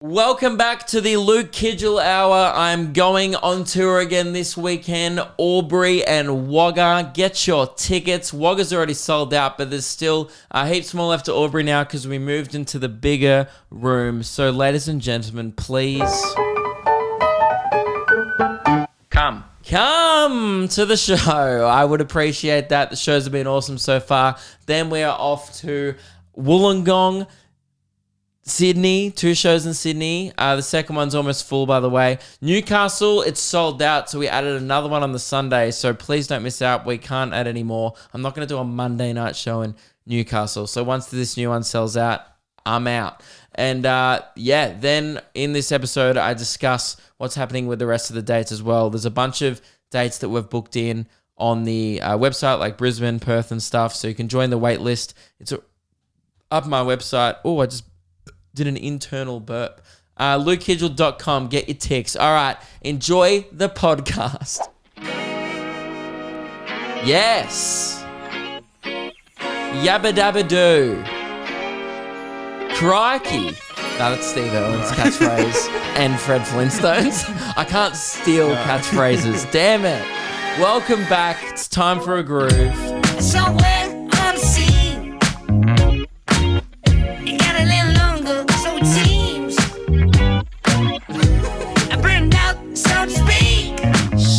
Welcome back to the Luke Kidgell Hour. I'm going on tour again this weekend, Albury and Wagga. Get your tickets. Wagga's already sold out, but there's still heaps more left to Albury now because we moved into the bigger room. So, ladies and gentlemen, please come to the show. I would appreciate that. The shows have been awesome so far. Then we are off to Wollongong, Sydney, 2 shows in Sydney. The second one's almost full, by the way. Newcastle, it's sold out, so we added another one on the Sunday, so please don't miss out. We can't add any more. I'm not going to do a Monday night show in Newcastle, so once this new one sells out, I'm out. And then in this episode, I discuss what's happening with the rest of the dates as well. There's a bunch of dates that we've booked in on the website, like Brisbane, Perth and stuff, so you can join the wait list. It's up my website. Oh, I just did an internal burp. LukeKidgell.com. Get your ticks. All right. Enjoy the podcast. Yes. Yabba dabba doo. Crikey. No, that's Steve Irwin's catchphrase and Fred Flintstone's. I can't steal catchphrases. Damn it. Welcome back. It's time for a groove. Somewhere on the sea, you got a little longer, so it seems. I burned out, so to speak.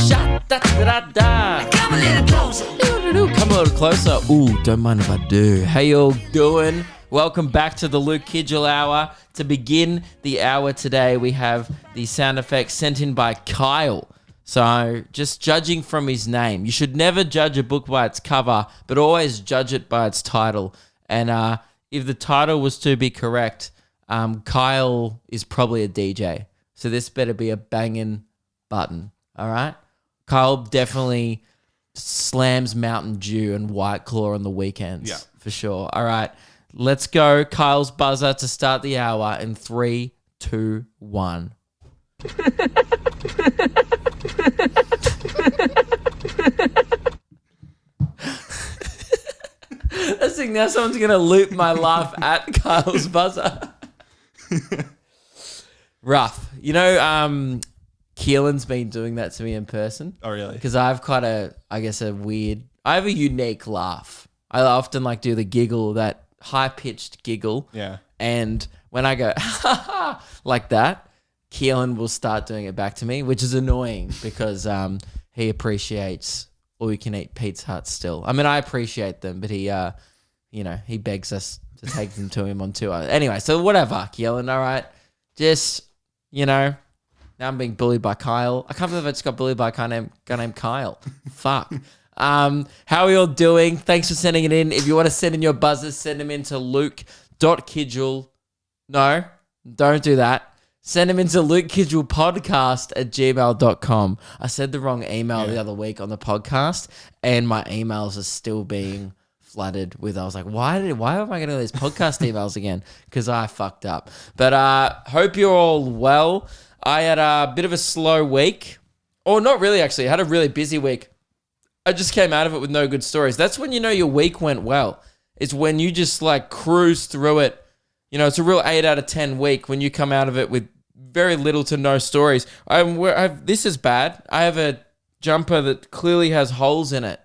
Sha-da-da-da. Come a little closer. Come a little closer. Ooh, don't mind if I do. How y'all doing? Welcome back to the Luke Kidgell Hour. To begin the hour today, we have the sound effects sent in by Kyle. So, just judging from his name. You should never judge a book by its cover, but always judge it by its title. And if the title was to be correct, Kyle is probably a DJ. So this better be a banging button, all right? Kyle definitely slams Mountain Dew and White Claw on the weekends. Yeah. For sure. All right, let's go. Kyle's buzzer to start the hour in 3, 2, 1. That's the thing, now someone's going to loop my laugh at Kyle's buzzer. Rough. You know, Keelan's been doing that to me in person. Oh, really? Because I've quite I have a unique laugh. I often do the giggle, that high-pitched giggle. Yeah. And when I go, ha ha, like that, Keelan will start doing it back to me, which is annoying because he appreciates all-you-can-eat Pizza Hut still. I mean, I appreciate them, but he begs us to take them to him on tour. Anyway, so whatever, Keelan, all right? Just, now I'm being bullied by Kyle. I can't believe I just got bullied by a guy named Kyle. Fuck. How are you all doing? Thanks for sending it in. If you want to send in your buzzers, send them in to luke.kidgell. No, don't do that. Send them into lukekidgellpodcast@gmail.com. I said the wrong email the other week on the podcast, and my emails are still being flooded with. I was like, why am I getting all these podcast emails again? Because I fucked up. But hope you're all well. I had a bit of a slow week. Or not really, actually. I had a really busy week. I just came out of it with no good stories. That's when you know your week went well. It's when you just cruise through it. It's a real 8 out of 10 week when you come out of it with very little to no stories. This is bad. I have a jumper that clearly has holes in it.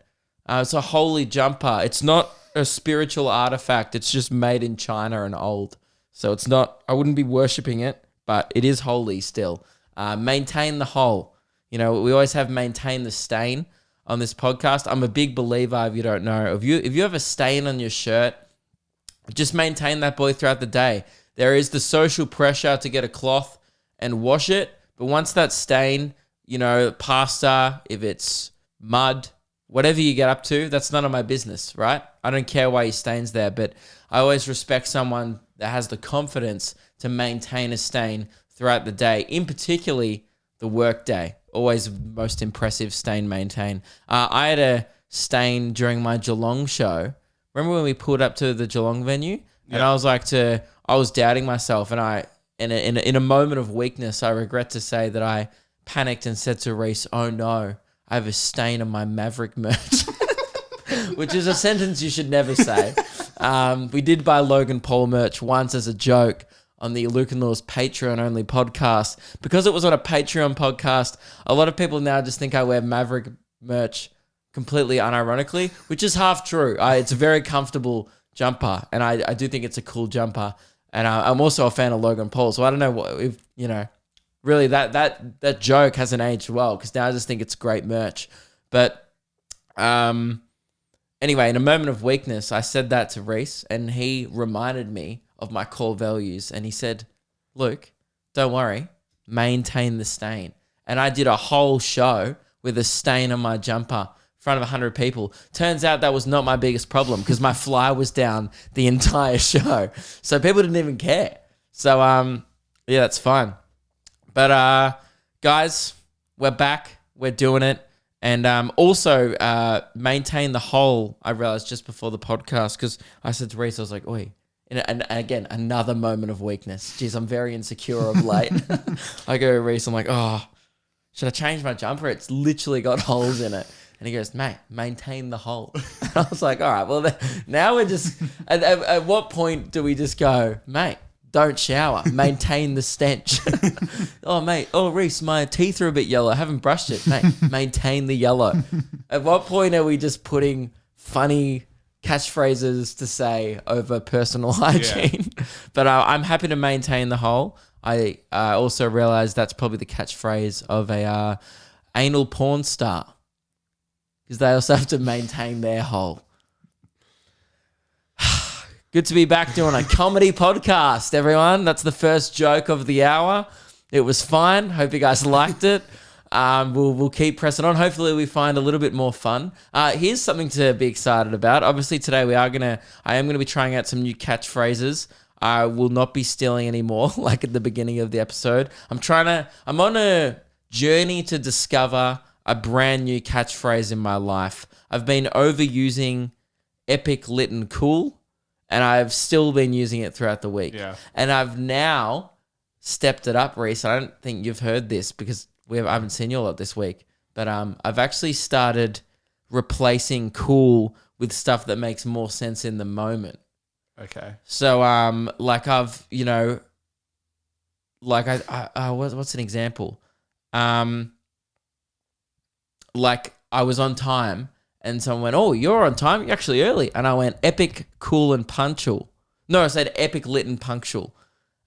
It's a holy jumper. It's not a spiritual artifact. It's just made in China and old. So it's not, I wouldn't be worshipping it, but it is holy still. Maintain the hole. We always have maintain the stain on this podcast. I'm a big believer, if you don't know, if you have a stain on your shirt, just maintain that boy throughout the day. There is the social pressure to get a cloth and wash it, but once that stain, pasta, if it's mud, whatever you get up to, that's none of my business, right? I don't care why your stain's there, but I always respect someone that has the confidence to maintain a stain throughout the day, in particularly the work day. Always most impressive stain maintain. I had a stain during my Geelong show. Remember when we pulled up to the Geelong venue? And I was I was doubting myself, and in a moment of weakness, I regret to say that I panicked and said to Reese, "Oh no, I have a stain on my Maverick merch," which is a sentence you should never say. We did buy Logan Paul merch once as a joke on the Luke and Law's Patreon only podcast. Because it was on a Patreon podcast, a lot of people now just think I wear Maverick merch completely unironically, which is half true. It's a very comfortable jumper, and I do think it's a cool jumper. And I'm also a fan of Logan Paul, so I don't know what if really that joke hasn't aged well, because now I just think it's great merch. But anyway, in a moment of weakness, I said that to Reese, and he reminded me of my core values, and he said, "Luke, don't worry, maintain the stain." And I did a whole show with a stain on my jumper in front of 100 people. Turns out that was not my biggest problem, because my fly was down the entire show, so people didn't even care. So yeah, that's fine. But guys, we're back. We're doing it. And also maintain the hole, I realized just before the podcast, because I said to Reese, I was like, oi. And again, another moment of weakness. Jeez, I'm very insecure of late. I go to Reese, I'm like, oh, should I change my jumper? It's literally got holes in it. And he goes, mate, maintain the hole. And I was like, all right, well, now we're just, at what point do we just go, mate, don't shower, maintain the stench. Oh, mate, Reese, my teeth are a bit yellow. I haven't brushed it. Mate, maintain the yellow. At what point are we just putting funny catchphrases to say over personal hygiene? Yeah. But I'm happy to maintain the hole. I also realized that's probably the catchphrase of a anal porn star, because they also have to maintain their hole. Good to be back doing a comedy podcast, everyone. That's the first joke of the hour. It was fine. Hope you guys liked it. We'll keep pressing on. Hopefully we find a little bit more fun. Here's something to be excited about. Obviously today I am gonna be trying out some new catchphrases. I will not be stealing anymore, like at the beginning of the episode. I'm on a journey to discover a brand new catchphrase in my life. I've been overusing epic, lit, and cool, and I've still been using it throughout the week. Yeah. And I've now stepped it up, Reese. I don't think you've heard this, because I haven't seen you a lot this week. But I've actually started replacing cool with stuff that makes more sense in the moment. Okay. So what's an example? Like I was on time, and someone went, "Oh, you're on time. You're actually early." And I went, "Epic, cool, and punctual." No, I said epic, lit, and punctual.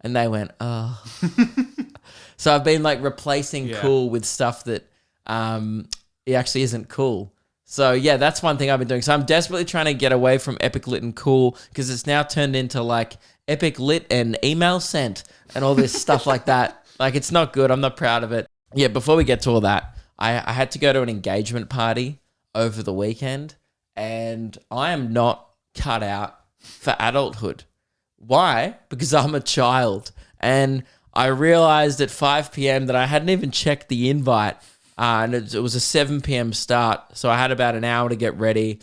And they went, "Oh." So I've been like replacing cool with stuff that it actually isn't cool. So yeah, that's one thing I've been doing. So I'm desperately trying to get away from epic, lit, and cool, because it's now turned into like epic, lit, and email sent and all this stuff like that. Like, it's not good. I'm not proud of it. Yeah, before we get to all that, I had to go to an engagement party over the weekend, and I am not cut out for adulthood. Why? Because I'm a child. And I realized at 5 p.m. that I hadn't even checked the invite, and it was a 7 p.m. start, so I had about an hour to get ready,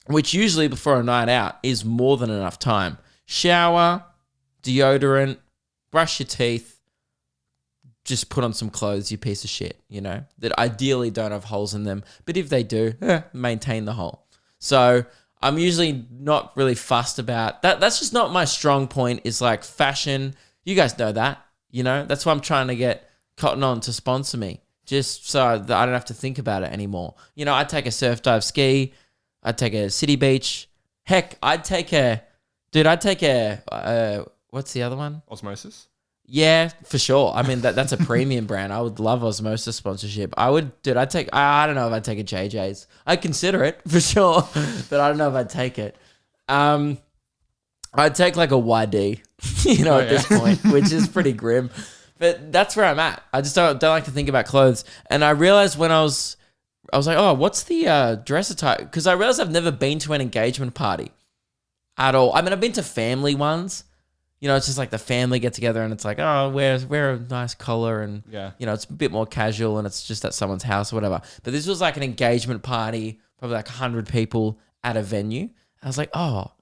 which usually before a night out is more than enough time. Shower, deodorant, brush your teeth, just put on some clothes, you piece of shit, that ideally don't have holes in them. But if they do, maintain the hole. So I'm usually not really fussed about that. That's just not my strong point, is like fashion. You guys know that, That's why I'm trying to get Cotton On to sponsor me, just so that I don't have to think about it anymore. I'd take a surf dive ski. I'd take a city beach. Heck, I'd take a, what's the other one? Osmosis? Yeah, for sure. I mean, that's a premium brand. I would love Osmosis sponsorship. I don't know if I'd take a JJ's. I'd consider it for sure, but I don't know if I'd take it. I'd take like a YD, at this point, which is pretty grim. But that's where I'm at. I just don't like to think about clothes. And I realized when I was like, oh, what's the dress attire? Because I realized I've never been to an engagement party at all. I mean, I've been to family ones. It's just like the family get together, and it's like, oh, wear a nice collar, and it's a bit more casual, and it's just at someone's house or whatever. But this was like an engagement party, probably like 100 people at a venue. I was like, oh,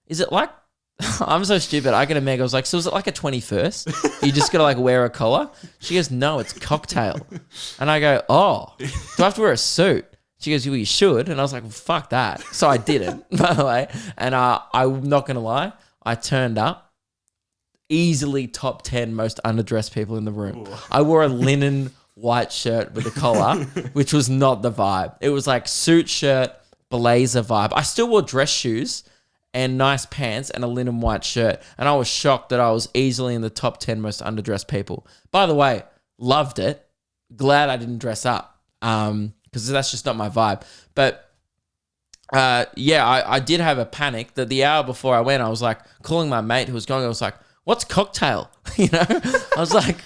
is it like, I'm so stupid. I get a Meg, I was like, so is it like a 21st? You just got to like wear a collar? She goes, no, it's cocktail. And I go, oh, do I have to wear a suit? She goes, well, you should. And I was like, well, fuck that. So I didn't, by the way. And I'm not going to lie, I turned up easily top 10 most underdressed people in the room. I wore a linen white shirt with a collar, which was not the vibe. It was like suit shirt, blazer vibe. I still wore dress shoes and nice pants and a linen white shirt. And I was shocked that I was easily in the top 10 most underdressed people. By the way, loved it. Glad I didn't dress up because that's just not my vibe. But I did have a panic that the hour before I went, I was like calling my mate who was going, I was like, what's cocktail? You know, I was like,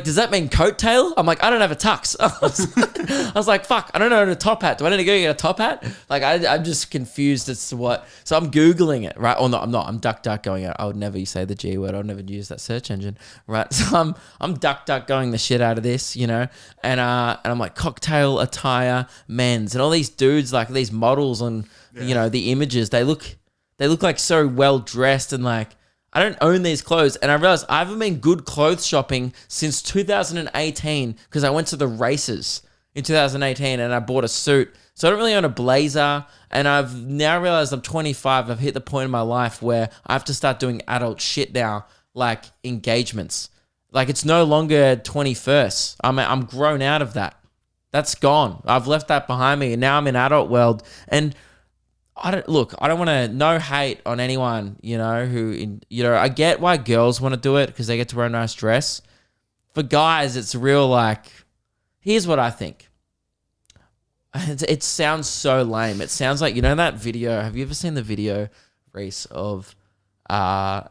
does that mean coattail? I'm like, I don't have a tux. I was like, fuck, I don't know a top hat. Do I need to go get a top hat? Like, I'm just confused as to what. So I'm Googling it, right? Or no, I'm not. I'm going out. I would never say the G word. I would never use that search engine, right? So I'm going the shit out of this, you know? And I'm like, cocktail attire, men's. And all these dudes, like these models on, you know, the images, they look like so well dressed and like, I don't own these clothes. And I realized I haven't been good clothes shopping since 2018 because I went to the races in 2018 and I bought a suit. So I don't really own a blazer. And I've now realized I'm 25. I've hit the point in my life where I have to start doing adult shit now, like engagements. Like it's no longer 21st. I'm grown out of that. That's gone. I've left that behind me and now I'm in adult world. And I don't want to, no hate on anyone, you know, I get why girls want to do it because they get to wear a nice dress. For guys, it's real like, here's what I think. It sounds so lame. It sounds like, you know, that video, have you ever seen the video, Reese, of Avril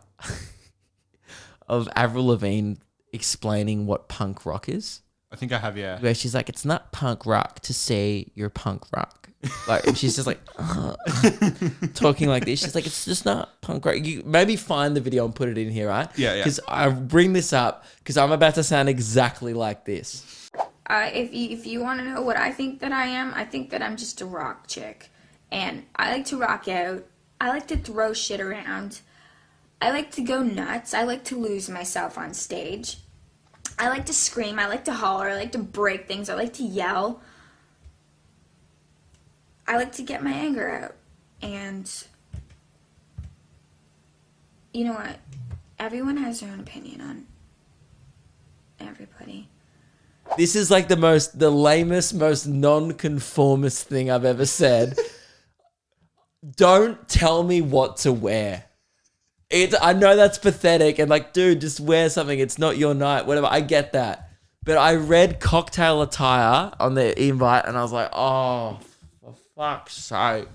Lavigne explaining what punk rock is? I think I have, yeah. Where she's like, it's not punk rock to say you're punk rock. Like, and she's just like, talking like this. She's like, it's just not punk rock. You maybe find the video and put it in here, right? Yeah. Because I bring this up because I'm about to sound exactly like this. If you want to know what I think that I am, I think that I'm just a rock chick. And I like to rock out. I like to throw shit around. I like to go nuts. I like to lose myself on stage. I like to scream. I like to holler. I like to break things. I like to yell. I like to get my anger out. And you know what? Everyone has their own opinion on everybody. This is like the lamest, most non-conformist thing I've ever said. Don't tell me what to wear. I know that's pathetic and like, dude, just wear something. It's not your night, whatever. I get that. But I read cocktail attire on the invite and I was like, oh, for fuck's sake.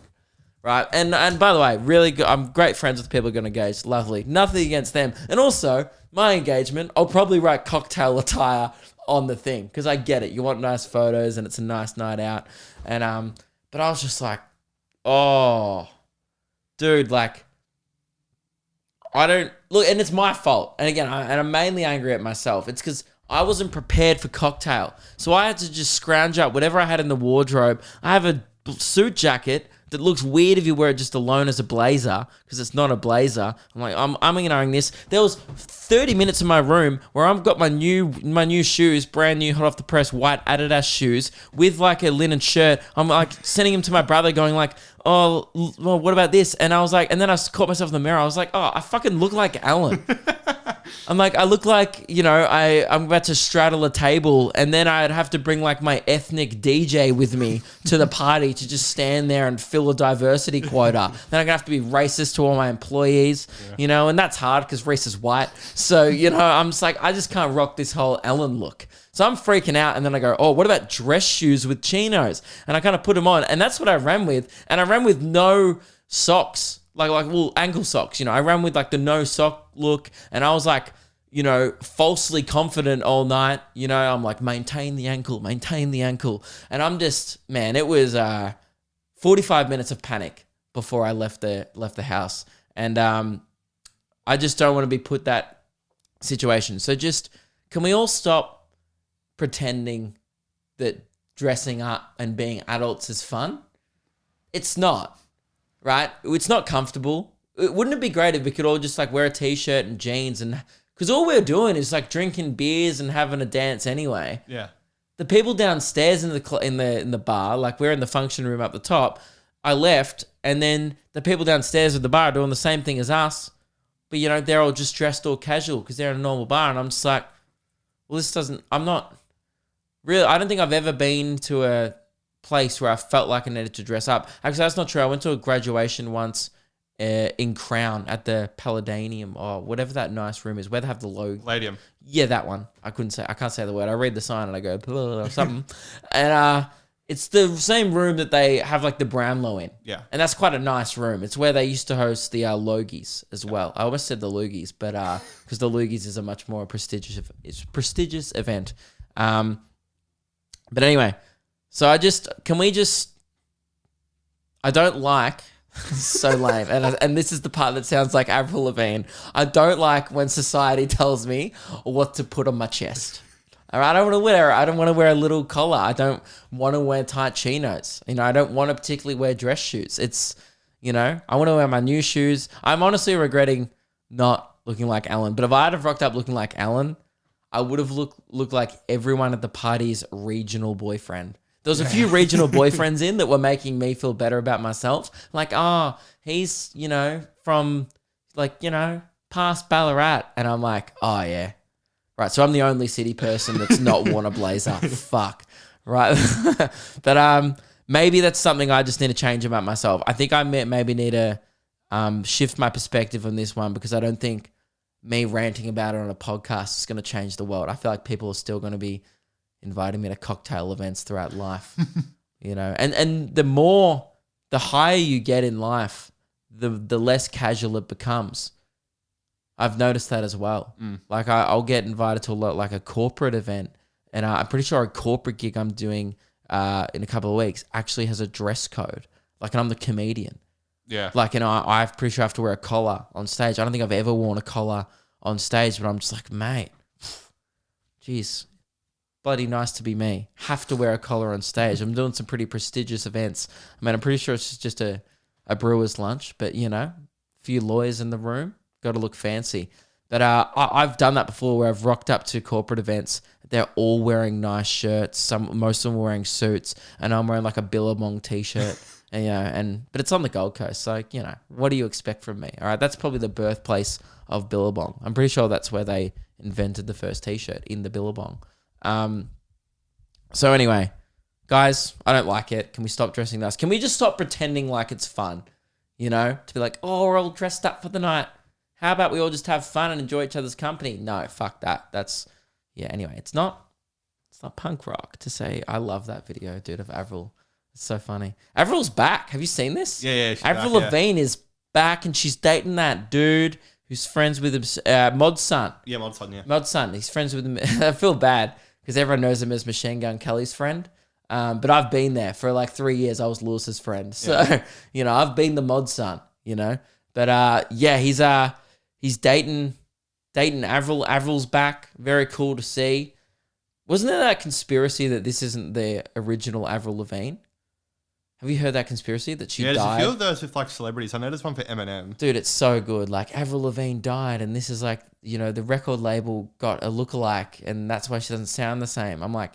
Right. And by the way, really good. I'm great friends with people who are going to engage. Lovely. Nothing against them. And also, my engagement, I'll probably write cocktail attire on the thing because I get it. You want nice photos and it's a nice night out. And but I was just like, oh, dude, like, I don't look, and it's my fault. And again, I'm mainly angry at myself. It's because I wasn't prepared for cocktail, so I had to just scrounge up whatever I had in the wardrobe. I have a suit jacket that looks weird if you wear it just alone as a blazer because it's not a blazer. I'm like, I'm ignoring this. There was 30 minutes in my room where I've got my new shoes, brand new, hot off the press, white Adidas shoes with like a linen shirt. I'm like sending them to my brother going like, oh, well, what about this? And I was like, and then I caught myself in the mirror. I was like, oh, I fucking look like Alan. I'm like, I look like, you know, I'm about to straddle a table and then I'd have to bring like my ethnic DJ with me to the party to just stand there and fill a diversity quota. Then I'm gonna have to be racist to all my employees, you know, and that's hard because Reese is white. So, you know, I'm just like, I just can't rock this whole Ellen look. So I'm freaking out and then I go, oh, what about dress shoes with chinos? And I kind of put them on and that's what I ran with. And I ran with no socks. Like ankle socks, you know. I ran with like the no sock look and I was like, you know, falsely confident all night. You know, I'm like, maintain the ankle. And I'm just, man, it was 45 minutes of panic before I left the house. And I just don't want to be put that situation. So just, can we all stop pretending that dressing up and being adults is fun? It's not. Right? It's not comfortable. Wouldn't it be great if we could all just like wear a t-shirt and jeans and because all we're doing is like drinking beers and having a dance anyway. Yeah. The people downstairs in the bar, like we're in the function room up the top, I left and then the people downstairs at the bar are doing the same thing as us. but you know, they're all just dressed all casual because they're in a normal bar. And I'm just like, well, I'm not really, I don't think I've ever been to a place where I felt like I needed to dress up. Actually, that's not true. I went to a graduation once in Crown at the Palladium or whatever that nice room is where they have the logo. Palladium. Yeah, that one. I can't say the word. I read the sign and I go, or something. And it's the same room that they have like the Brownlow in. Yeah. And that's quite a nice room. It's where they used to host the Logies as well. I almost said the Loogies, but because the Loogies is a much more prestigious event. But anyway, so I don't like, so lame. And this is the part that sounds like Avril Lavigne. I don't like when society tells me what to put on my chest. All right, I don't want to wear a little collar. I don't want to wear tight chinos. You know, I don't want to particularly wear dress shoes. It's, you know, I want to wear my new shoes. I'm honestly regretting not looking like Alan. But if I had have rocked up looking like Alan, I would have looked like everyone at the party's regional boyfriend. There was a few regional boyfriends in that were making me feel better about myself. Like, oh, he's, you know, from like, you know, past Ballarat. And I'm like, oh yeah. Right. So I'm the only city person that's not worn a blazer. Fuck. Right. But maybe that's something I just need to change about myself. I think I maybe need to shift my perspective on this one because I don't think me ranting about it on a podcast is going to change the world. I feel like people are still going to be inviting me to cocktail events throughout life, you know, and the higher you get in life, the less casual it becomes. I've noticed that as well. Like I'll get invited to like a corporate event, and I'm pretty sure a corporate gig I'm doing in a couple of weeks actually has a dress code. Like, and I'm the comedian. Yeah. Like, and I'm pretty sure I have to wear a collar on stage. I don't think I've ever worn a collar on stage, but I'm just like, mate, geez, bloody nice to be me. Have to wear a collar on stage. I'm doing some pretty prestigious events. I mean, I'm pretty sure it's just a brewer's lunch, but you know, a few lawyers in the room, got to look fancy. But I've done that before where I've rocked up to corporate events. They're all wearing nice shirts. Most of them are wearing suits, and I'm wearing like a Billabong t-shirt. And, you know, but it's on the Gold Coast, so you know, what do you expect from me? All right, that's probably the birthplace of Billabong. I'm pretty sure that's where they invented the first t-shirt, in the Billabong. So anyway, guys, I don't like it. Can we stop dressing nice? Can we just stop pretending like it's fun? You know, to be like, oh, we're all dressed up for the night. How about we all just have fun and enjoy each other's company? No, fuck that. Yeah, anyway, it's not punk rock to say I love that video, dude, of Avril. It's so funny. Avril's back. Have you seen this? Yeah. Avril Lavigne is back, and she's dating that dude who's friends with him, Mod's son. Yeah, Mod's son, yeah. Mod's son. He's friends with him. I feel bad because everyone knows him as Machine Gun Kelly's friend. But I've been there for like 3 years. I was Lewis's friend. So, you know, I've been the Mod son, you know. But yeah, he's dating Avril. Avril's back. Very cool to see. Wasn't there that conspiracy that this isn't the original Avril Lavigne? Have you heard that conspiracy that she died? Yeah, there's a few of those with like celebrities. I know there's one for Eminem. Dude, it's so good. Like, Avril Lavigne died, and this is like, you know, the record label got a lookalike, and that's why she doesn't sound the same. I'm like,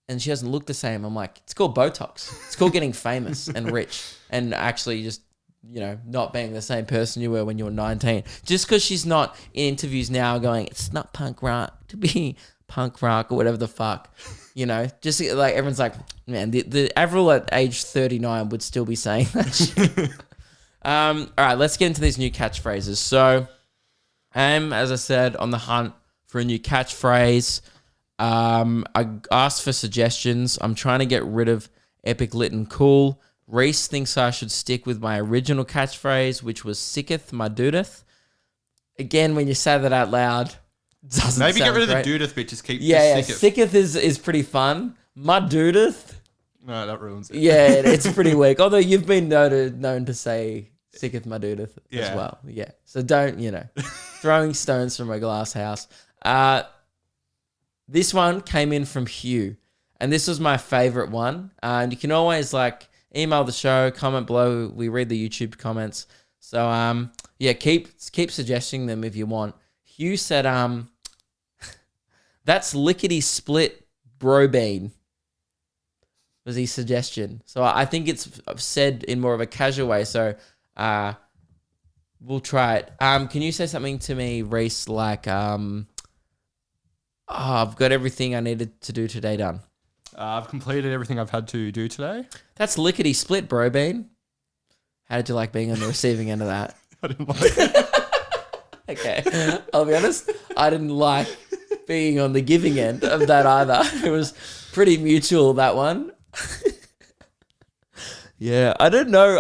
and she doesn't look the same. I'm like, it's called Botox. It's called getting famous and rich, and actually just, you know, not being the same person you were when you were 19. Just because she's not in interviews now going, it's not punk rock to be punk rock or whatever the fuck. You know, just like everyone's like, man, the Avril at age 39 would still be saying that shit. All right, let's get into these new catchphrases. So I'm, as I said, on the hunt for a new catchphrase. I asked for suggestions. I'm trying to get rid of Epic, Lit and Cool. Reese thinks I should stick with my original catchphrase, which was sicketh my dudeth. Again, when you say that out loud, doesn't Maybe get rid of great. the dudeth bit. Just keep sicketh is pretty fun. My dudeth. No, that ruins it. Yeah, it's pretty weak. Although you've been known to say sicketh my dudeth as well. Yeah. So don't, you know, throwing stones from a glass house. This one came in from Hugh, and this was my favorite one. And you can always like email the show, comment below. We read the YouTube comments. So yeah, keep suggesting them if you want. Hugh said, that's lickety split bro bean, was his suggestion. So I think it's said in more of a casual way. So We'll try it. Can you say something to me, Reese, like, I've got everything I needed to do today done. I've completed everything I've had to do today. That's lickety split, bro, Bean. How did you like being on the receiving end of that? I didn't like it. Okay, I'll be honest. I didn't like being on the giving end of that either. It was pretty mutual, that one. Yeah, I don't know.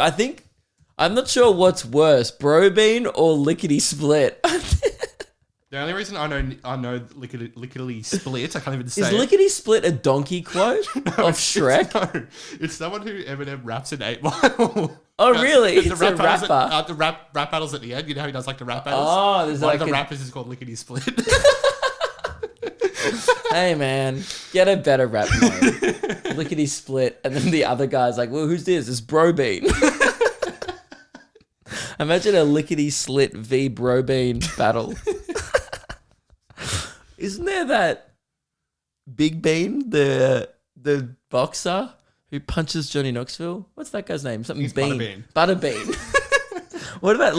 I'm not sure what's worse, bro bean or lickety split. The only reason I know lickety split, I can't even say Is it. lickety split a donkey quote of Shrek? No, it's someone who Eminem raps in 8 Mile. Oh, really? It's It's a rapper. The rap battles at the end. You know how he does like the rap battles? Oh, there's One like of the a- rappers is called Lickety Split. Hey, man, get a better rap name. Lickety split. And then the other guy's like, well, who's this? It's Bro Bean. Imagine a lickety slit v Bro Bean battle. Isn't there that Big Bean, the boxer who punches Johnny Knoxville? What's that guy's name? Something He's Bean. Butterbean. Butterbean. What about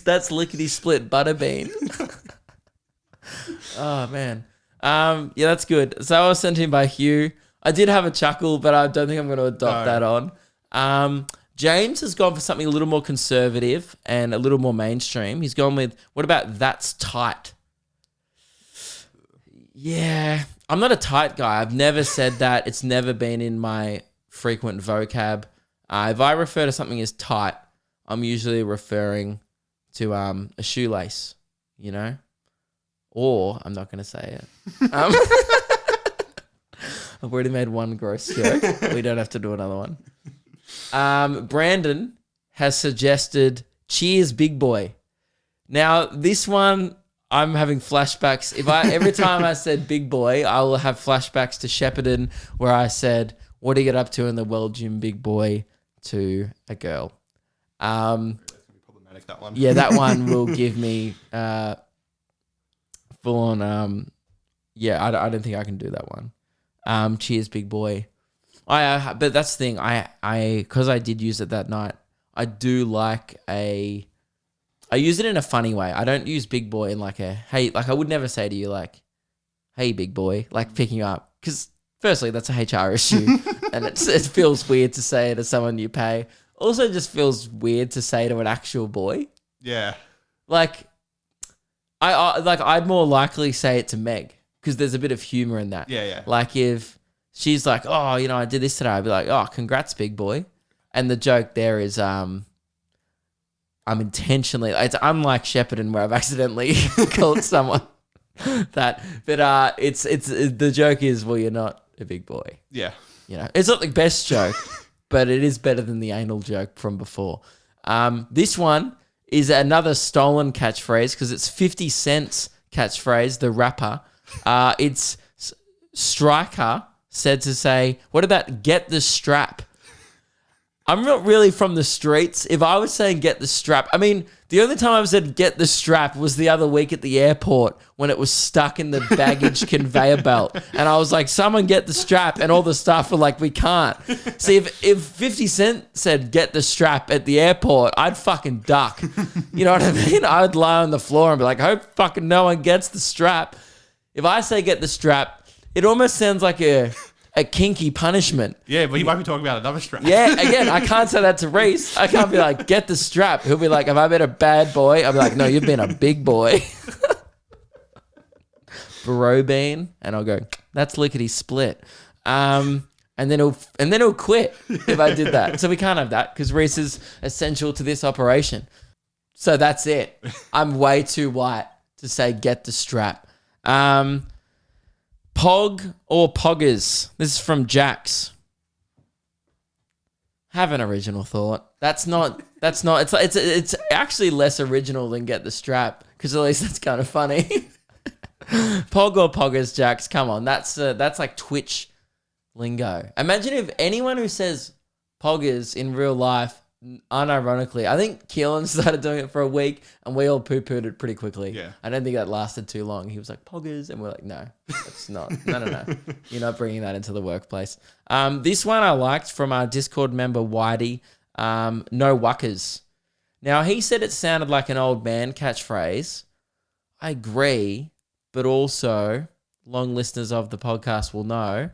that's lickety split Butterbean? Oh man. Yeah, that's good. So I was sent in by Hugh. I did have a chuckle, but I don't think I'm going to adopt that on. James has gone for something a little more conservative and a little more mainstream. He's gone with, what about that's tight? Yeah, I'm not a tight guy. I've never said that. It's never been in my frequent vocab. If I refer to something as tight, I'm usually referring to a shoelace, you know? Or, I'm not going to say it. I've already made one gross joke. We don't have to do another one. Brandon has suggested cheers, big boy. Now, this one, I'm having flashbacks. Every time I said big boy, I will have flashbacks to Shepparton where I said, what do you get up to in the world gym, big boy, to a girl? Problematic, that one. Yeah, that one will give me full on. I don't think I can do that one. Cheers, big boy. But that's the thing. Because I did use it that night. I do like I use it in a funny way. I don't use big boy in like a hey. Like I would never say to you like, hey, big boy, like picking you up. Because firstly, that's a HR issue, and it feels weird to say it to someone you pay. Also, it just feels weird to say to an actual boy. Yeah. Like, I'd more likely say it to Meg because there's a bit of humor in that. Yeah. Like if she's like, oh, I did this today, I'd be like, oh, congrats, big boy. And the joke there is, I'm intentionally. It's unlike Shepparton where I've accidentally called someone that. But it's the joke is, well, you're not a big boy. Yeah. It's not the best joke, but it is better than the anal joke from before. This one is another stolen catchphrase because it's 50 Cent's catchphrase, the rapper. It's Striker said to say, what about get the strap? I'm not really from the streets. If I was saying get the strap, I mean, the only time I've said get the strap was the other week at the airport when it was stuck in the baggage conveyor belt. And I was like, someone get the strap. And all the staff were like, we can't. See, if 50 Cent said get the strap at the airport, I'd fucking duck. You know what I mean? I'd lie on the floor and be like, hope fucking no one gets the strap. If I say get the strap, it almost sounds like a kinky punishment. Yeah, but he might be talking about another strap. Yeah, again, I can't say that to Reese. I can't be like, get the strap. He'll be like, have I been a bad boy? I'll be like, no, you've been a big boy. Bro bean. And I'll go, that's lickety split. And then he'll quit if I did that. So we can't have that because Reese is essential to this operation. So that's it. I'm way too white to say get the strap. Pog or poggers? This is from Jax. Have an original thought. That's not. It's actually less original than get the strap because at least that's kind of funny. Pog or poggers, Jax? Come on, that's like Twitch lingo. Imagine if anyone who says poggers in real life, unironically, I think Keelan started doing it for a week and we all poo-pooed it pretty quickly. Yeah. I don't think that lasted too long. He was like, poggers, and we're like, no, that's not. No. You're not bringing that into the workplace. This one I liked from our Discord member, Whitey, no wuckers. Now, he said it sounded like an old man catchphrase. I agree, but also, long listeners of the podcast will know,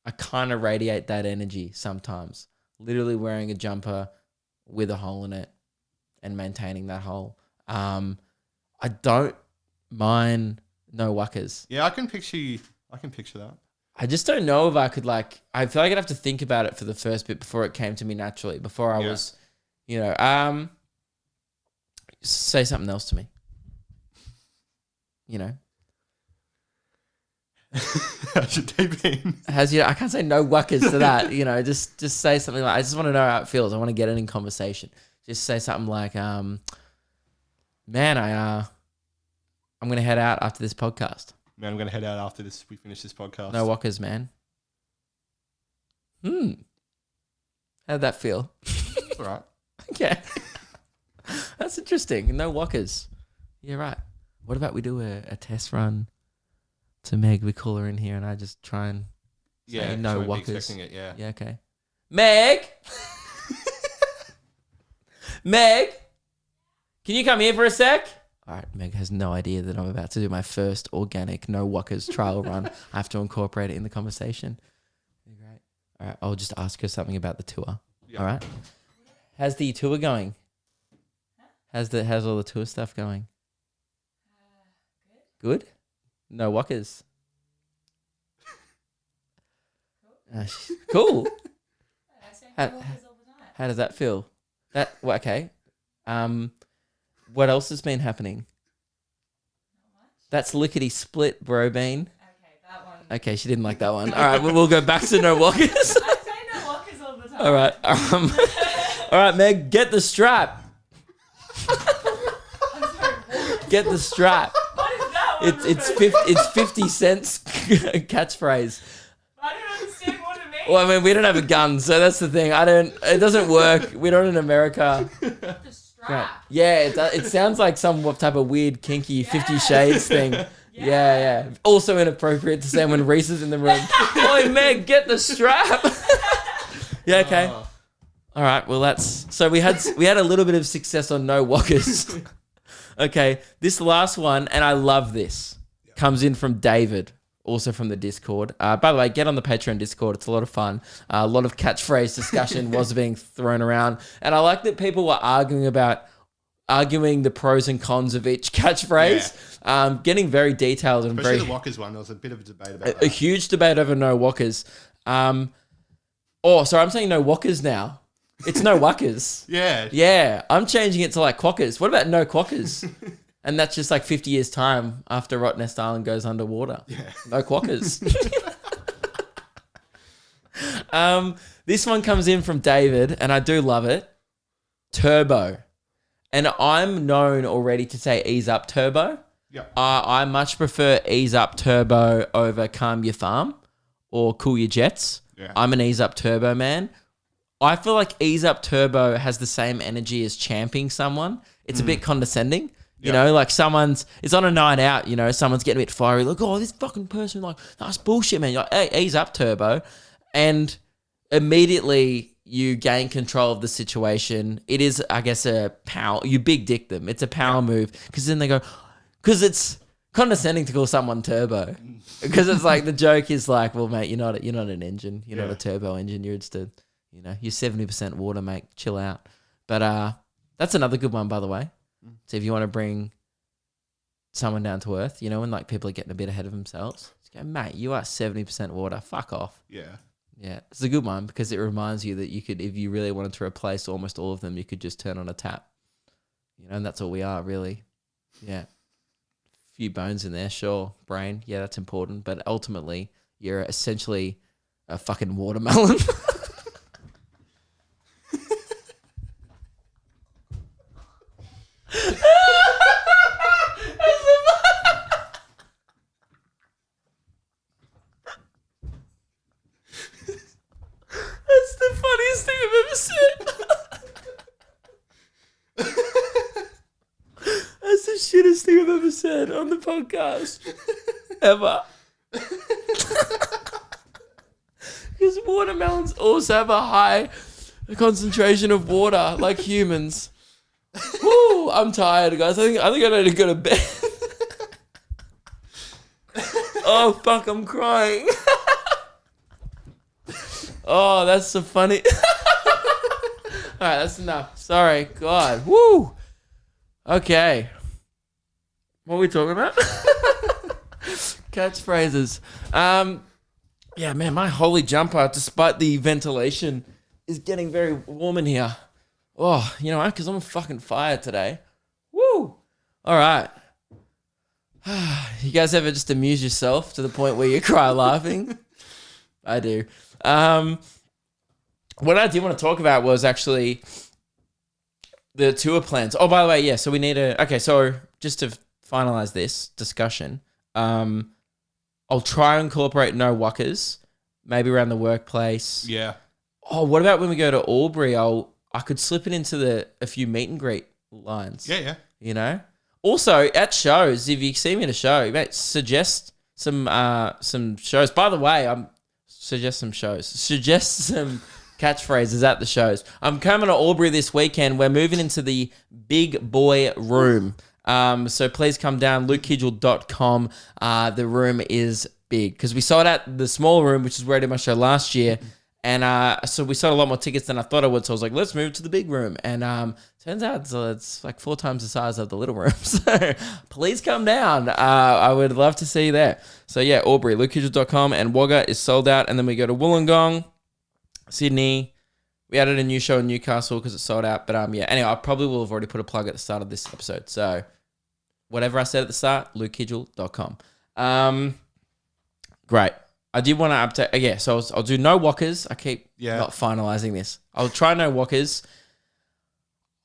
I kind of radiate that energy sometimes. Literally wearing a jumper with a hole in it and maintaining that hole. I don't mind no wuckers. Yeah, I can picture that. I just don't know if I could I feel like I'd have to think about it for the first bit before it came to me naturally, before I was, say something else to me. How's your day been? I can't say no wuckers to that, just say something like, I just want to know how it feels. I want to get it in conversation. Just say something like, man, I'm going to head out after this podcast. Man, I'm going to head out after we finish this podcast. No wuckers, man. How'd that feel? It's all right. Okay. That's interesting. No wuckers. Yeah, right. What about we do a test run to Meg? We call her in here and I just try and say no so wuckers. Expecting it, yeah. Yeah, okay. Meg! Meg! Can you come here for a sec? All right, Meg has no idea that I'm about to do my first organic no wuckers trial run. I have to incorporate it in the conversation. Great. All right, I'll just ask her something about the tour. Yeah. All right. How's the tour going? How's all the tour stuff going? Good. No wuckers. Cool. How does that feel? Okay. What else has been happening? That's lickety split, bro bean. Okay, that one. Okay, she didn't like that one. All right, we'll go back to no wuckers. I say no wuckers all the time. All right. All right, Meg, get the strap. Get the strap. What is that one? It's 50 cents catchphrase. I don't understand what it means. Well, I mean, we don't have a gun, so that's the thing. It doesn't work. We're not in America. The strap. Right. Yeah, it sounds like some type of weird, kinky 50 Shades thing. Yeah. Also inappropriate to say when Reese is in the room. Oi, Meg, get the strap. Yeah, okay. All right, well, so we had a little bit of success on no wuckers. Okay, this last one, and I love this, comes in from David, also from the Discord. By the way, get on the Patreon Discord. It's a lot of fun. A lot of catchphrase discussion was being thrown around. And I like that people were arguing the pros and cons of each catchphrase, getting very detailed and Especially the wuckers one. There was a bit of a debate about that. A huge debate over no wuckers. Sorry, I'm saying no wuckers now. It's no wuckers. Yeah. Yeah, I'm changing it to like quackers. What about no quackers? And that's just like 50 years' time after Rottnest Island goes underwater. Yeah. No quackers. This one comes in from David, and I do love it. Turbo. And I'm known already to say ease up turbo. Yeah. I much prefer ease up turbo over calm your farm or cool your jets. Yeah. I'm an ease up turbo man. I feel like ease up turbo has the same energy as champing someone. It's a bit condescending. You know, like it's on a night out, someone's getting a bit fiery. Like, oh, this fucking person, like, that's bullshit, man. You're like, hey, ease up, turbo. And immediately you gain control of the situation. It is, I guess, you big dick them. It's a power move. Because then they go, because it's condescending to call someone turbo. Because it's like, the joke is like, well, mate, you're not an engine. You're not a turbo engine. You're just you're 70% water, mate. Chill out. But that's another good one, by the way. So if you want to bring someone down to earth, when like people are getting a bit ahead of themselves, just go, mate, you are 70% water. Fuck off. Yeah. Yeah. It's a good one because it reminds you that you could, if you really wanted to replace almost all of them, you could just turn on a tap. And that's all we are, really. Yeah. Few bones in there, sure. Brain, yeah, that's important. But ultimately, you're essentially a fucking watermelon. That's the funniest thing I've ever said. That's the shittest thing I've ever said on the podcast. Ever. Because watermelons also have a high concentration of water, like humans. Woo, I'm tired, guys. I think I need to go to bed. Oh, fuck, I'm crying. Oh, that's so funny. All right, that's enough. Sorry. God. Woo. Okay. What are we talking about? Catchphrases. Yeah, man, my holy jumper, despite the ventilation, is getting very warm in here. Oh, you know what? Because I'm on fucking fire today. Woo. All right. You guys ever just amuse yourself to the point where you cry laughing? I do. What I did want to talk about was actually the tour plans. Oh, by the way, yeah, so we need okay, so just to finalize this discussion, I'll try and incorporate no walkers, maybe around the workplace. Yeah. Oh, what about when we go to Albury? I could slip it into a few meet and greet lines. Yeah. You know? Also, at shows, if you see me at a show, mate, suggest some shows. By the way, suggest some shows. Suggest some catchphrases at the shows. I'm coming to Albury this weekend. We're moving into the big boy room. So please come down, lukekidgell.com. The room is big because we sold out the small room, which is where I did my show last year. And so we sold a lot more tickets than I thought I would. So I was like, let's move to the big room. And turns out it's like 4 times the size of the little room. So please come down. I would love to see you there. So yeah, Albury, lukekidgell.com. And Wagga is sold out. And then we go to Wollongong, Sydney. We added a new show in Newcastle because it's sold out. But yeah, anyway, I probably will have already put a plug at the start of this episode. So whatever I said at the start, lukekidgell.com. Great. I did want to update. Yeah, so I'll do no walkers. I keep not finalizing this. I'll try no walkers.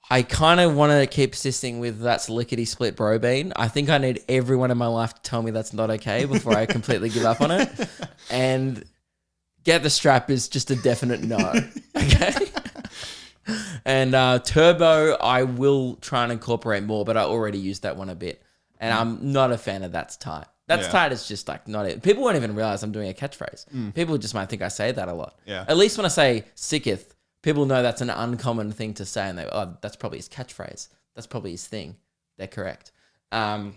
I kind of want to keep persisting with that's lickety split bro bean. I think I need everyone in my life to tell me that's not okay before I completely give up on it. And get the strap is just a definite no. Okay. And turbo, I will try and incorporate more, but I already used that one a bit. And I'm not a fan of that's tight. That's tight is just like not it. People won't even realize I'm doing a catchphrase. People just might think I say that a lot. Yeah. At At least when I say sicketh, people know that's an uncommon thing to say, and that's probably his catchphrase. That's probably his thing. They're correct. Yeah,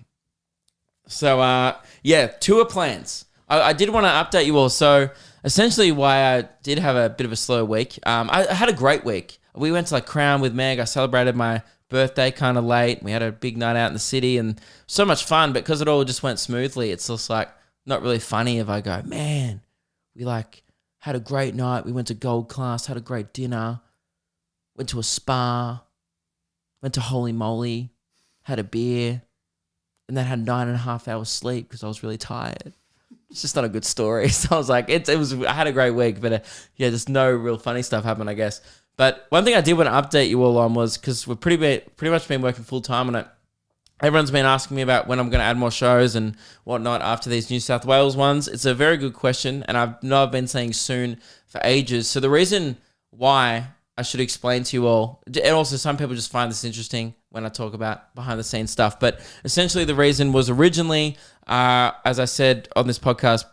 tour plans. I did want to update you all. So essentially, why I did have a bit of a slow week. I had a great week. We went to like Crown with Meg. I celebrated my birthday kind of late. We had a big night out in the city and so much fun, but because it all just went smoothly, it's just like not really funny if I go, man, we like had a great night. We went to Gold Class, had a great dinner, went to a spa, went to Holy Moly, had a beer, and then had 9.5 hours sleep because I was really tired. It's just not a good story. So I was like, I had a great week, but yeah, just no real funny stuff happened, I guess. But one thing I did want to update you all on was because we've pretty much been working full time on it. Everyone's been asking me about when I'm going to add more shows and whatnot after these New South Wales ones. It's a very good question, and I've been saying soon for ages. So the reason why I should explain to you all, and also some people just find this interesting when I talk about behind the scenes stuff, but essentially the reason was originally, as I said on this podcast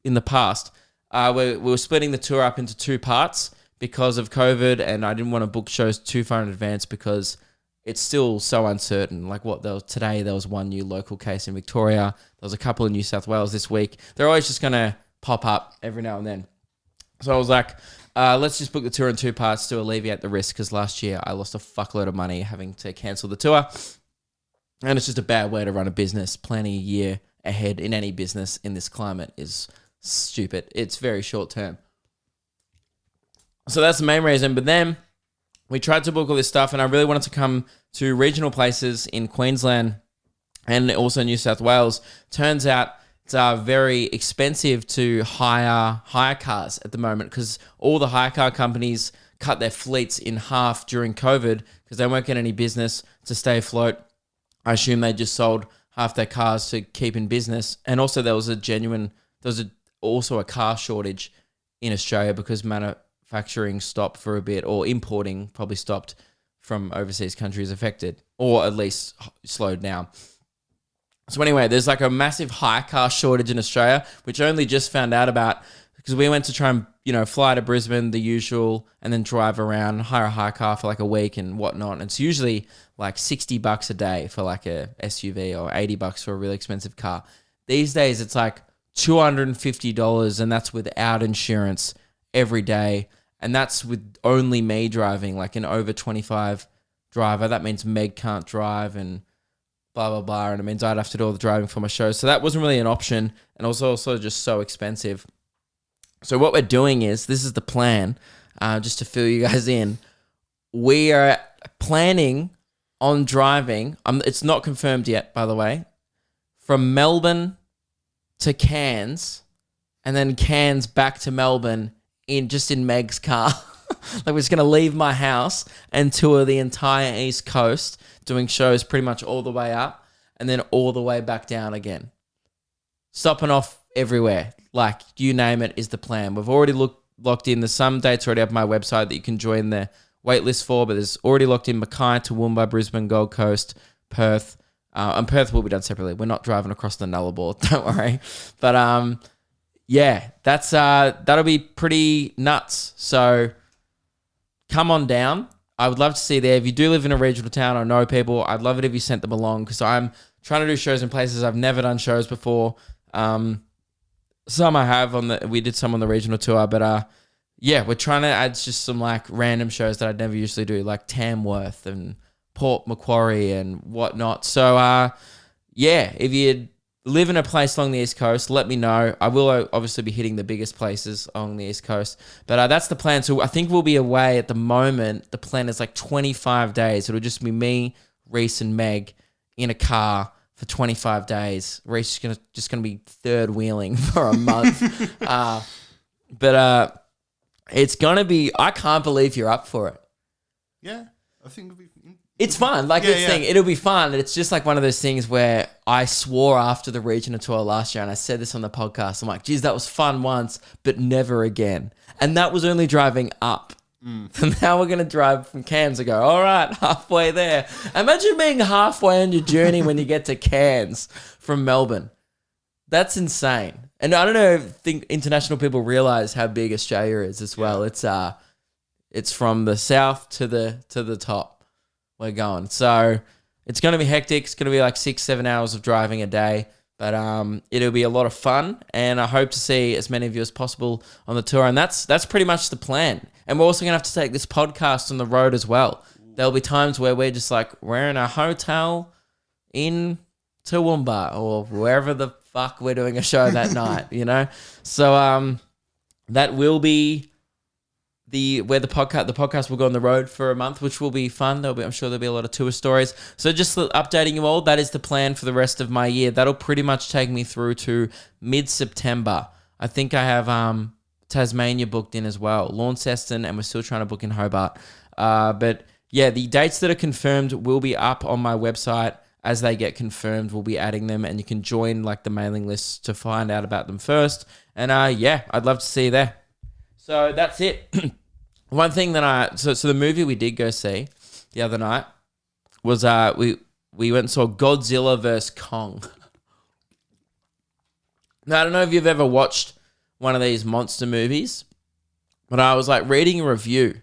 in the past, we were splitting the tour up into 2 parts because of COVID, and I didn't want to book shows too far in advance because it's still so uncertain. Like today, there was 1 new local case in Victoria. There was a couple in New South Wales this week. They're always just going to pop up every now and then. So I was like, let's just book the tour in 2 parts to alleviate the risk because last year I lost a fuckload of money having to cancel the tour. And it's just a bad way to run a business. Planning a year ahead in any business in this climate is stupid. It's very short term. So that's the main reason. But then we tried to book all this stuff, and I really wanted to come to regional places in Queensland and also New South Wales. Turns out it's very expensive to hire cars at the moment because all the hire car companies cut their fleets in half during COVID because they weren't getting any business to stay afloat. I assume they just sold half their cars to keep in business. And also there was also a car shortage in Australia because manufacturing stopped for a bit, or importing probably stopped from overseas countries affected, or at least slowed down. So anyway, there's like a massive hire car shortage in Australia, which I only just found out about because we went to try and, fly to Brisbane, the usual, and then drive around, hire a hire car for like a week and whatnot. And it's usually like $60 a day for like a SUV or $80 for a really expensive car. These days it's like $250, and that's without insurance every day. And that's with only me driving, like an over 25 driver. That means Meg can't drive and blah, blah, blah. And it means I'd have to do all the driving for my show. So that wasn't really an option. And it was also just so expensive. So what we're doing is, this is the plan, just to fill you guys in. We are planning on driving. It's not confirmed yet, by the way, from Melbourne to Cairns, and then Cairns back to Melbourne in Meg's car. Like, we're just going to leave my house and tour the entire East Coast, doing shows pretty much all the way up and then all the way back down again. Stopping off everywhere. Like, you name it is the plan. We've already locked in. There's some dates already up on my website that you can join the waitlist for, but there's already locked in Mackay, Toowoomba, Brisbane, Gold Coast, Perth. And Perth will be done separately. We're not driving across the Nullarbor, don't worry. But yeah, that'll be pretty nuts. So come on down. I would love to see you there. If you do live in a regional town or know people, I'd love it if you sent them along, because I'm trying to do shows in places I've never done shows before. Some I have we did some on the regional tour, but yeah, we're trying to add just some like random shows that I'd never usually do, like Tamworth and Port Macquarie and whatnot. So yeah, if you live in a place along the East Coast, let me know. I will obviously be hitting the biggest places along the East Coast, but that's the plan. So I think we'll be away at the moment. The plan is like 25 days. It'll just be me, Reese, and Meg in a car for 25 days. Reese is just gonna be third wheeling for a month. But it's gonna be. I can't believe you're up for it. Yeah, I think it'll be. It's fun. Like, this thing, it'll be fun. It's just like one of those things where I swore after the regional tour last year, and I said this on the podcast. I'm like, geez, that was fun once, but never again. And that was only driving up. So now we're going to drive from Cairns and go, all right, halfway there. Imagine being halfway on your journey when you get to Cairns from Melbourne. That's insane. And I don't know if think international people realize how big Australia is as well. It's from the south to the top. We're going. So it's going to be hectic. It's going to be like 6-7 hours of driving a day, but it'll be a lot of fun, and I hope to see as many of you as possible on the tour. And that's pretty much the plan. And we're also going to have to take this podcast on the road as well. There'll be times where we're just like, we're in a hotel in Toowoomba or wherever the fuck we're doing a show that night, So that will be where the podcast will go on the road for a month, which will be fun. I'm sure there'll be a lot of tour stories. So just updating you all, that is the plan for the rest of my year. That'll pretty much take me through to mid-September. I think I have Tasmania booked in as well, Launceston, and we're still trying to book in Hobart. But yeah, the dates that are confirmed will be up on my website. As they get confirmed, we'll be adding them, and you can join like the mailing list to find out about them first. And yeah, I'd love to see you there. So that's it. One thing that so the movie we did go see the other night was we went and saw Godzilla vs. Kong. Now, I don't know if you've ever watched one of these monster movies, but I was like reading a review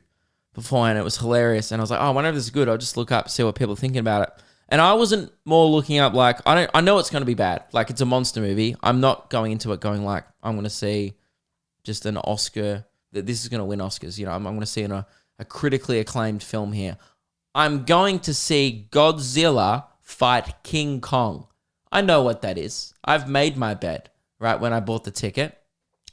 before, and it was hilarious. And I was like, oh, I wonder if this is good. I'll just look up, see what people are thinking about it. And I wasn't more looking up like, I know it's going to be bad. Like, it's a monster movie. I'm not going into it going like, I'm going to see just an Oscar, that this is going to win Oscars. I'm going to see a critically acclaimed film here. I'm going to see Godzilla fight King Kong. I know what that is. I've made my bed, right, when I bought the ticket.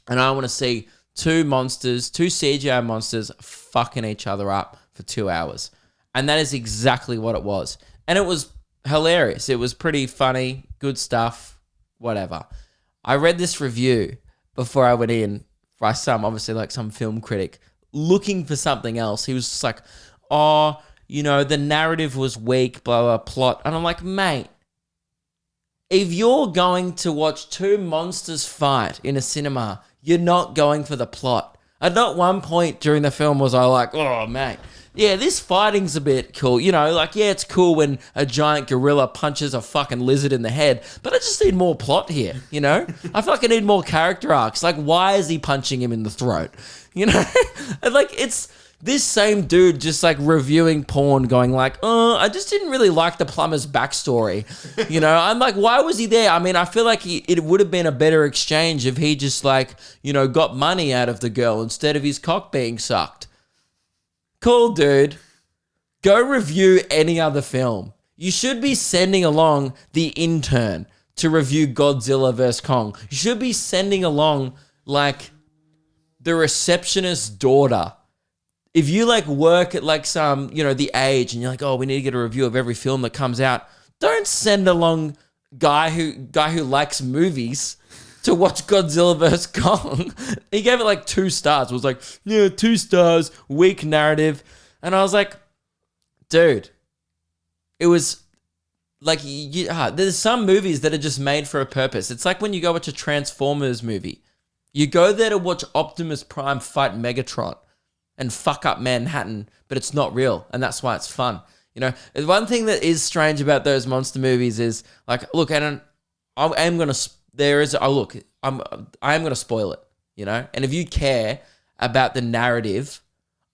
And I want to see two CGI monsters fucking each other up for 2 hours. And that is exactly what it was. And it was hilarious. It was pretty funny, good stuff, whatever. I read this review before I went in by some film critic looking for something else. He was just like, oh, the narrative was weak, blah, blah, plot. And I'm like, mate, if you're going to watch two monsters fight in a cinema, you're not going for the plot. At not one point during the film was I like, oh, mate, yeah, this fighting's a bit cool. You know, like, yeah, it's cool when a giant gorilla punches a fucking lizard in the head, but I just need more plot here, you know? I feel like I need more character arcs. Like, why is he punching him in the throat? You know? And like, it's this same dude just like reviewing porn going like, I just didn't really like the plumber's backstory. You know, I'm like, why was he there? I mean, I feel like it would have been a better exchange if he just like, you know, got money out of the girl instead of his cock being sucked. Cool, dude. Go review any other film. You should be sending along The Intern to review Godzilla vs. Kong. You should be sending along like The Receptionist's Daughter. If you like work at like some, you know, The Age and you're like, oh, we need to get a review of every film that comes out, don't send along guy who likes movies to watch Godzilla vs. Kong. He gave it like 2 stars. It was like, yeah, 2 stars, weak narrative. And I was like, dude, it was like, there's some movies that are just made for a purpose. It's like when you go watch a Transformers movie. You go there to watch Optimus Prime fight Megatron and fuck up Manhattan, but it's not real, and that's why it's fun. You know, one thing that is strange about those monster movies is like, look, and I am gonna spoil it, you know. And if you care about the narrative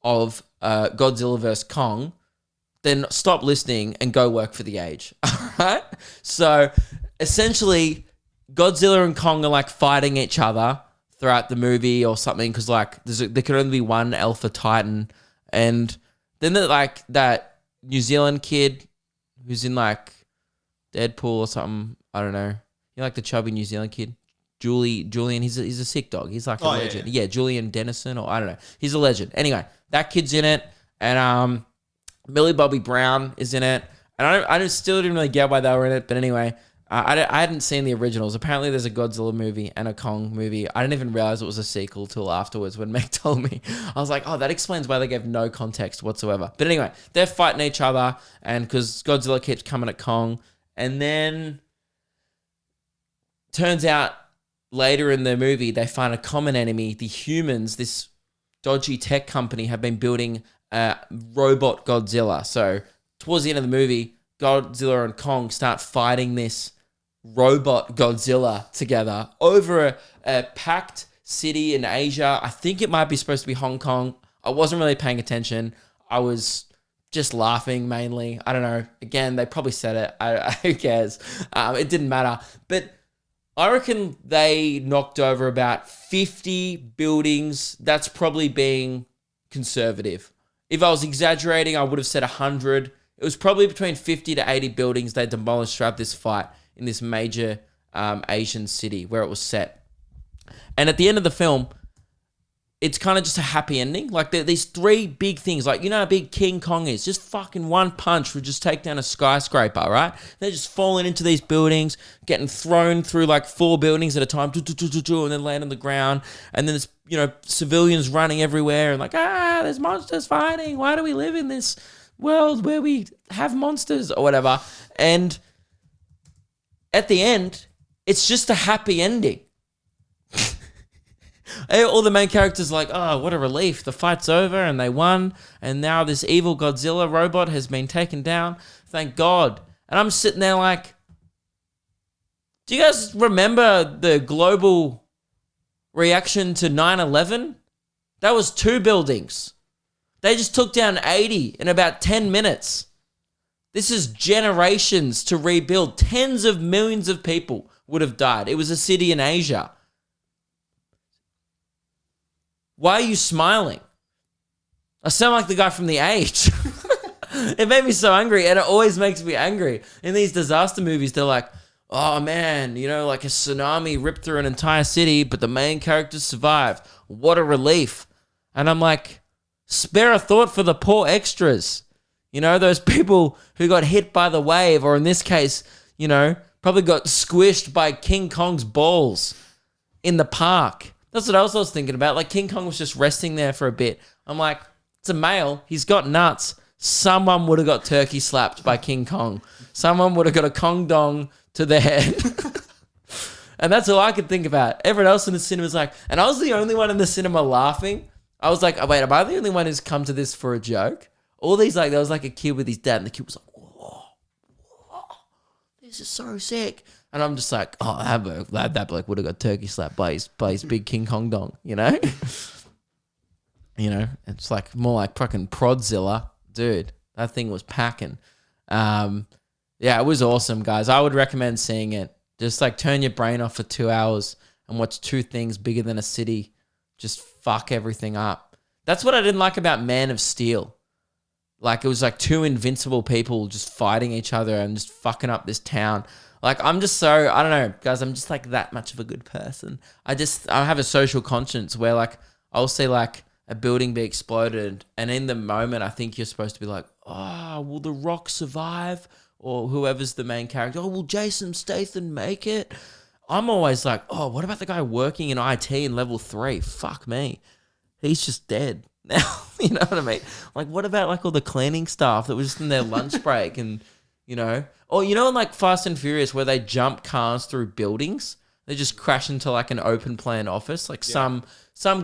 of Godzilla vs. Kong, then stop listening and go work for The Age. All right. So essentially, Godzilla and Kong are like fighting each other throughout the movie or something, because like there could only be one alpha titan, and then like that New Zealand kid who's in like Deadpool or something, I don't know, you know, like the chubby New Zealand kid, Julian, he's a sick dog, he's like a legend. Yeah, Julian Dennison, or I don't know, he's a legend. Anyway, that kid's in it, and Millie Bobby Brown is in it, and I still didn't really get why they were in it, but anyway. I hadn't seen the originals. Apparently there's a Godzilla movie and a Kong movie. I didn't even realize it was a sequel till afterwards when Meg told me. I was like, oh, that explains why they gave no context whatsoever. But anyway, they're fighting each other, and because Godzilla keeps coming at Kong. And then turns out later in the movie, they find a common enemy. The humans, this dodgy tech company, have been building a robot Godzilla. So towards the end of the movie, Godzilla and Kong start fighting this robot Godzilla together over a packed city in Asia. I think it might be supposed to be Hong Kong. I wasn't really paying attention. I was just laughing mainly. I don't know. Again, they probably said it. Who cares? It didn't matter. But I reckon they knocked over about 50 buildings. That's probably being conservative. If I was exaggerating, I would have said 100. It was probably between 50 to 80 buildings they demolished throughout this fight in this major Asian city where it was set. And at the end of the film, it's kind of just a happy ending. Like these 3 big things, like, you know how big King Kong is? Just fucking one punch would just take down a skyscraper, right? They're just falling into these buildings, getting thrown through like 4 buildings at a time, and then land on the ground. And then there's, you know, civilians running everywhere and like, there's monsters fighting. Why do we live in this world where we have monsters or whatever? And at the end, it's just a happy ending. All the main characters are like, oh, what a relief. The fight's over and they won. And now this evil Godzilla robot has been taken down. Thank God. And I'm sitting there like, do you guys remember the global reaction to 9/11? That was 2 buildings. They just took down 80 in about 10 minutes. This is generations to rebuild. Tens of millions of people would have died. It was a city in Asia. Why are you smiling? I sound like the guy from The Age. It made me so angry, and it always makes me angry. In these disaster movies, they're like, oh man, you know, like a tsunami ripped through an entire city, but the main characters survived. What a relief. And I'm like, spare a thought for the poor extras. You know, those people who got hit by the wave, or in this case, you know, probably got squished by King Kong's balls in the park. That's what else I was thinking about. Like, King Kong was just resting there for a bit. I'm like, it's a male. He's got nuts. Someone would have got turkey slapped by King Kong. Someone would have got a Kong dong to their head. And that's all I could think about. Everyone else in the cinema was like, and I was the only one in the cinema laughing. I was like, oh, wait, am I the only one who's come to this for a joke? All these, like, there was like a kid with his dad, and the kid was like, whoa, this is so sick. And I'm just like, oh, that bloke would have got turkey slapped by his big King Kong dong, you know? You know, it's like more like fucking Prodzilla. Dude, that thing was packing. Yeah, it was awesome, guys. I would recommend seeing it. Just like turn your brain off for 2 hours and watch two things bigger than a city just fuck everything up. That's what I didn't like about Man of Steel. Like, it was like two invincible people just fighting each other and just fucking up this town. Like, I'm just so, I don't know, guys, I'm just like that much of a good person. I have a social conscience where, like, I'll see like a building be exploded, and in the moment I think you're supposed to be like, oh, will The Rock survive? Or whoever's the main character, oh, will Jason Statham make it? I'm always like, oh, what about the guy working in IT in level 3? Fuck me. He's just dead now. You know what I mean? Like, what about like all the cleaning staff that was just in their lunch break and, you know? Or, you know, in like Fast and Furious where they jump cars through buildings? They just crash into like an open plan office. Like some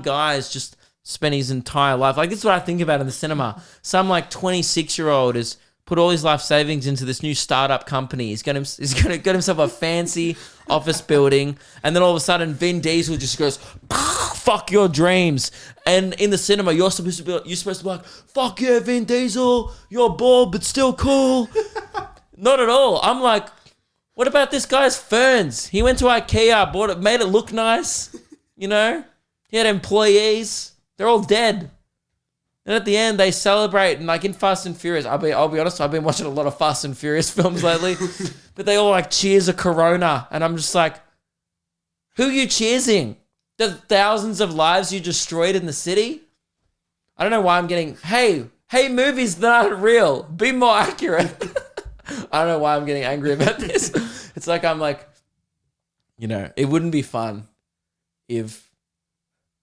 guy's just spent his entire life. Like, this is what I think about in the cinema. Some like 26-year-old has put all his life savings into this new startup company. He's going to get himself a fancy office building, and then all of a sudden Vin Diesel just goes, fuck your dreams. And in the cinema, you're supposed to be like, fuck yeah, Vin Diesel, you're bald but still cool. Not at all. I'm like, what about this guy's ferns? He went to IKEA, bought it, made it look nice. You know, he had employees. They're all dead. And at the end, they celebrate, and like in Fast and Furious, I'll be honest, I've been watching a lot of Fast and Furious films lately, but they all like cheers a Corona, and I'm just like, who are you cheersing? The thousands of lives you destroyed in the city? I don't know why I'm getting, hey, movies that aren't real, be more accurate. I don't know why I'm getting angry about this. It's like, I'm like, you know, it wouldn't be fun if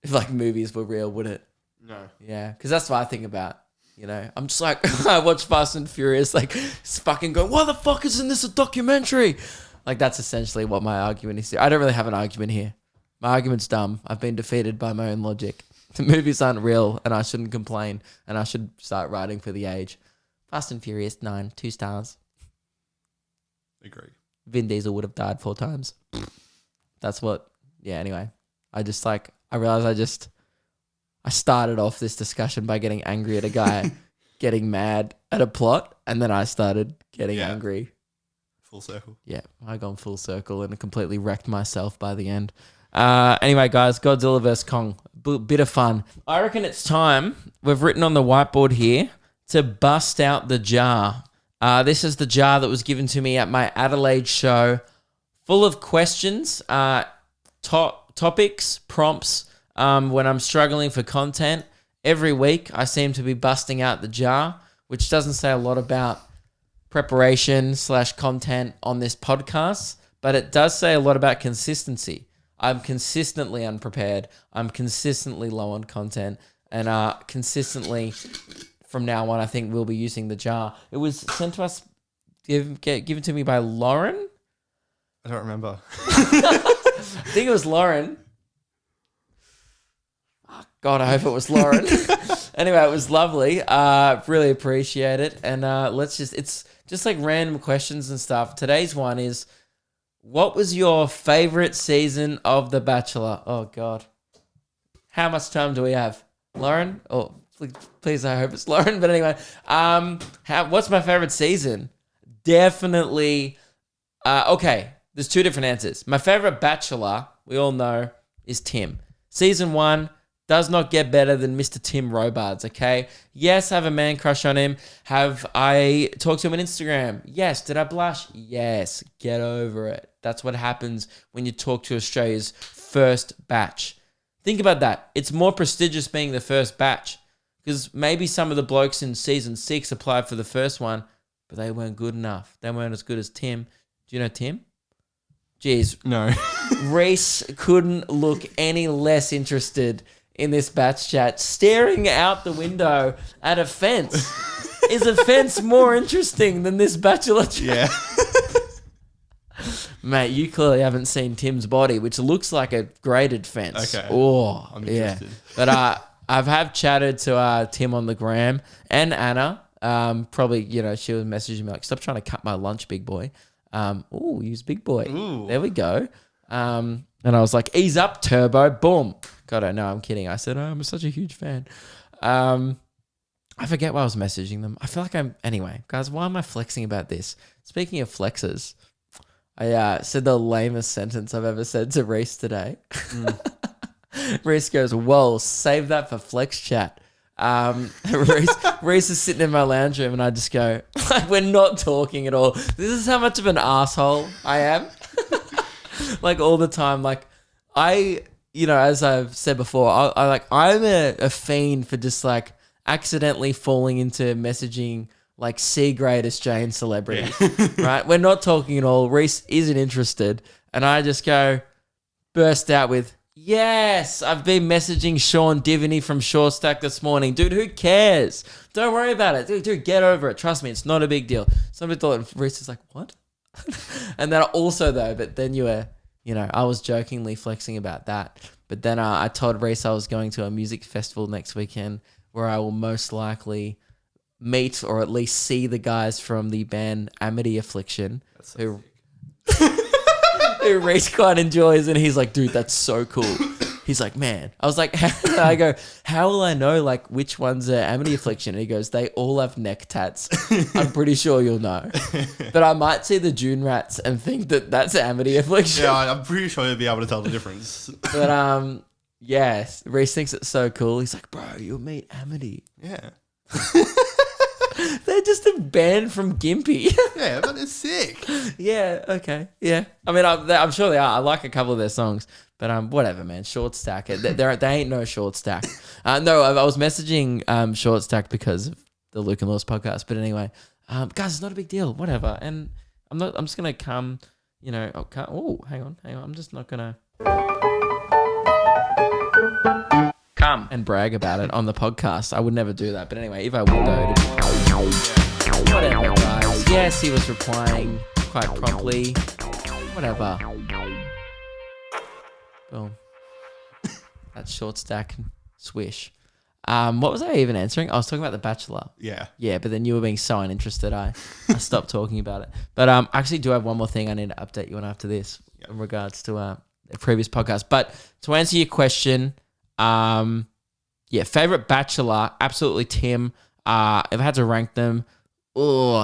like movies were real, would it? No. Yeah, because that's what I think about, you know. I'm just like, I watch Fast and Furious, like, it's fucking going, why the fuck isn't this a documentary? Like, that's essentially what my argument is here. I don't really have an argument here. My argument's dumb. I've been defeated by my own logic. The movies aren't real, and I shouldn't complain, and I should start writing for the age. Fast and Furious 9, 2 stars. Agree. Vin Diesel would have died 4 times. That's what, yeah, anyway. I realized I started off this discussion by getting angry at a guy getting mad at a plot, and then I started getting angry. Full circle. Yeah, I gone full circle and completely wrecked myself by the end. Anyway, guys, Godzilla vs. Kong, bit of fun. I reckon it's time, we've written on the whiteboard here, to bust out the jar. This is the jar that was given to me at my Adelaide show, full of questions, topics, prompts. When I'm struggling for content, every week I seem to be busting out the jar, which doesn't say a lot about preparation / content on this podcast, but it does say a lot about consistency. I'm consistently unprepared. I'm consistently low on content, and consistently from now on, I think we'll be using the jar. It was sent to us, given to me by Lauren. I don't remember. I think it was Lauren. God, I hope it was Lauren. Anyway, it was lovely. Really appreciate it. And it's just like random questions and stuff. Today's one is, what was your favorite season of The Bachelor? Oh, God. How much time do we have? Lauren? Oh, please, I hope it's Lauren. But anyway, what's my favorite season? Definitely, okay, there's 2 different answers. My favorite Bachelor, we all know, is Tim. Season 1 does not get better than Mr. Tim Robards, okay? Yes, I have a man crush on him. Have I talked to him on Instagram? Yes. Did I blush? Yes. Get over it. That's what happens when you talk to Australia's first batch. Think about that. It's more prestigious being the first batch, because maybe some of the blokes in season 6 applied for the first one, but they weren't good enough. They weren't as good as Tim. Do you know Tim? Jeez. No. Reese couldn't look any less interested in this batch chat, staring out the window at a fence. Is a fence more interesting than this Bachelor chat? Yeah. Mate, you clearly haven't seen Tim's body, which looks like a graded fence. Okay. Oh, I'm yeah. interested. But I've chatted to Tim on the gram and Anna, Probably, she was messaging me like, stop trying to cut my lunch, big boy. Use big boy. Ooh. There we go. And I was like, ease up, Turbo. Boom. God, no, I'm kidding. I said, I'm such a huge fan. I forget why I was messaging them. I feel like anyway, guys, why am I flexing about this? Speaking of flexes, I said the lamest sentence I've ever said to Reese today. Reese goes, whoa, save that for flex chat. Reese is sitting in my lounge room and I just go, like, we're not talking at all. This is how much of an asshole I am. Like all the time. Like as I've said before, I'm a fiend for just like accidentally falling into messaging like C-grade Australian celebrities, right? We're not talking at all. Reese isn't interested. And I just burst out with, yes, I've been messaging Sean Divney from Short Stack this morning. Dude, who cares? Don't worry about it. Dude, get over it. Trust me, it's not a big deal. Somebody thought, Reese is like, what? And then also though, but then I was jokingly flexing about that. But then I told Reese I was going to a music festival next weekend where I will most likely meet or at least see the guys from the band Amity Affliction, who Reese quite enjoys. And he's like, dude, that's so cool. He's like, man. I was like, I go, how will I know like which one's Amity Affliction? And he goes, they all have neck tats. I'm pretty sure you'll know. But I might see the June Rats and think that that's Amity Affliction. Yeah, I'm pretty sure you'll be able to tell the difference. But yes, Reese thinks it's so cool. He's like, bro, you'll meet Amity. Yeah. They're just a band from Gympie. Yeah, but it's sick. Yeah, okay. Yeah. I mean, I'm sure they are. I like a couple of their songs. But whatever, man. Short Stack. They ain't no Short Stack. No, I was messaging Short Stack because of the Luke and Lewis podcast. But anyway, guys, it's not a big deal. Whatever. And I'm just gonna come. Hang on. I'm just not gonna come and brag about it on the podcast. I would never do that. But anyway, if I would though, whatever, guys. Yes, he was replying quite promptly. Whatever. Boom. That's Short Stack swish. What was I even answering? I was talking about The Bachelor. Yeah. Yeah, but then you were being so uninterested, I stopped talking about it. But I actually do have one more thing I need to update you on after this in regards to a previous podcast. But to answer your question, favorite Bachelor, absolutely Tim. If I had to rank them,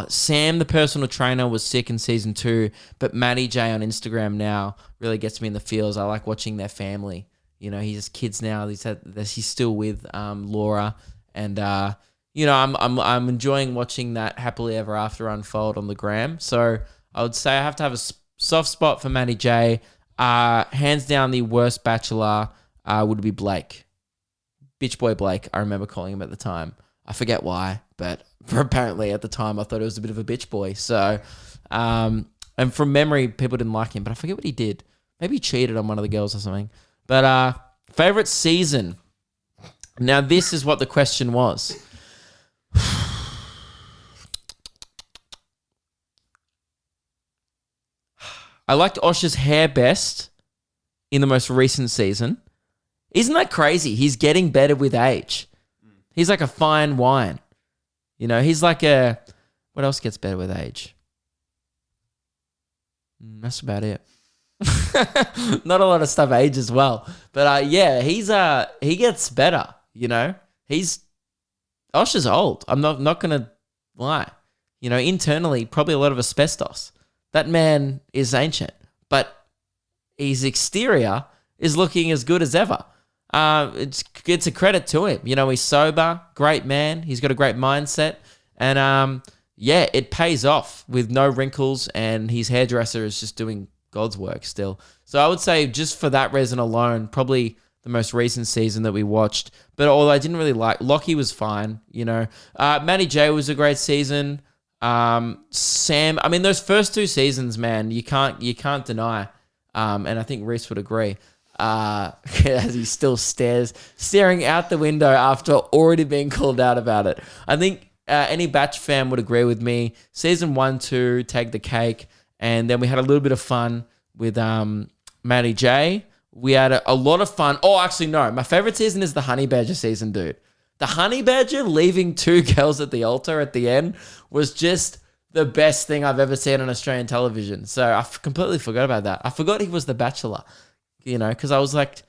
Sam, the personal trainer, was sick in season 2, but Matty J on Instagram now really gets me in the feels. I like watching their family. He has kids now. He's still with Laura, and I'm enjoying watching that happily ever after unfold on the gram. So I would say I have to have a soft spot for Matty J. Hands down, the worst Bachelor would be Blake, bitch boy Blake. I remember calling him at the time. I forget why, but apparently at the time I thought it was a bit of a bitch boy. So, and from memory, people didn't like him, but I forget what he did. Maybe he cheated on one of the girls or something. But favorite season. Now, this is what the question was. I liked Osh's hair best in the most recent season. Isn't that crazy? He's getting better with age. He's like a fine wine. He's like what else gets better with age? That's about it. Not a lot of stuff ages well. But he gets better, Osh is old. I'm not going to lie. Internally, probably a lot of asbestos. That man is ancient, but his exterior is looking as good as ever. It's a credit to him. He's sober, great man. He's got a great mindset. And it pays off with no wrinkles, and his hairdresser is just doing God's work still. So I would say just for that reason alone, probably the most recent season that we watched. But although I didn't really like, Lockie was fine, Matty J was a great season. Sam, I mean, those first 2 seasons, man, you can't deny. And I think Reese would agree. As he still staring out the window after already being called out about it. I think any Batch fan would agree with me. Season 1, 2, take the cake. And then we had a little bit of fun with Matty J. We had a lot of fun. Oh, actually, no. My favorite season is the Honey Badger season, dude. The honey badger leaving 2 girls at the altar at the end was just the best thing I've ever seen on Australian television. So I completely forgot about that. I forgot he was the Bachelor, because I was like,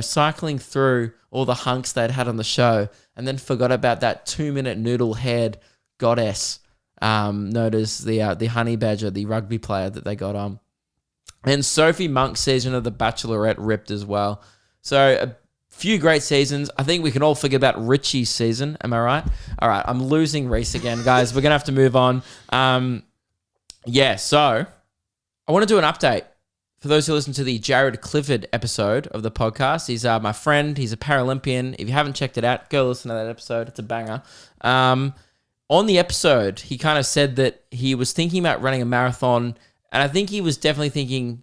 cycling through all the hunks they'd had on the show and then forgot about that 2-minute noodle-haired goddess known as the honey badger, the rugby player that they got on. And Sophie Monk's season of The Bachelorette ripped as well. So a few great seasons. I think we can all forget about Richie's season. Am I right? All right, I'm losing Reese again, guys. We're going to have to move on. So I want to do an update. For those who listen to the Jared Clifford episode of the podcast, he's my friend. He's a Paralympian. If you haven't checked it out, go listen to that episode. It's a banger. On the episode, he kind of said that he was thinking about running a marathon, and I think he was definitely thinking,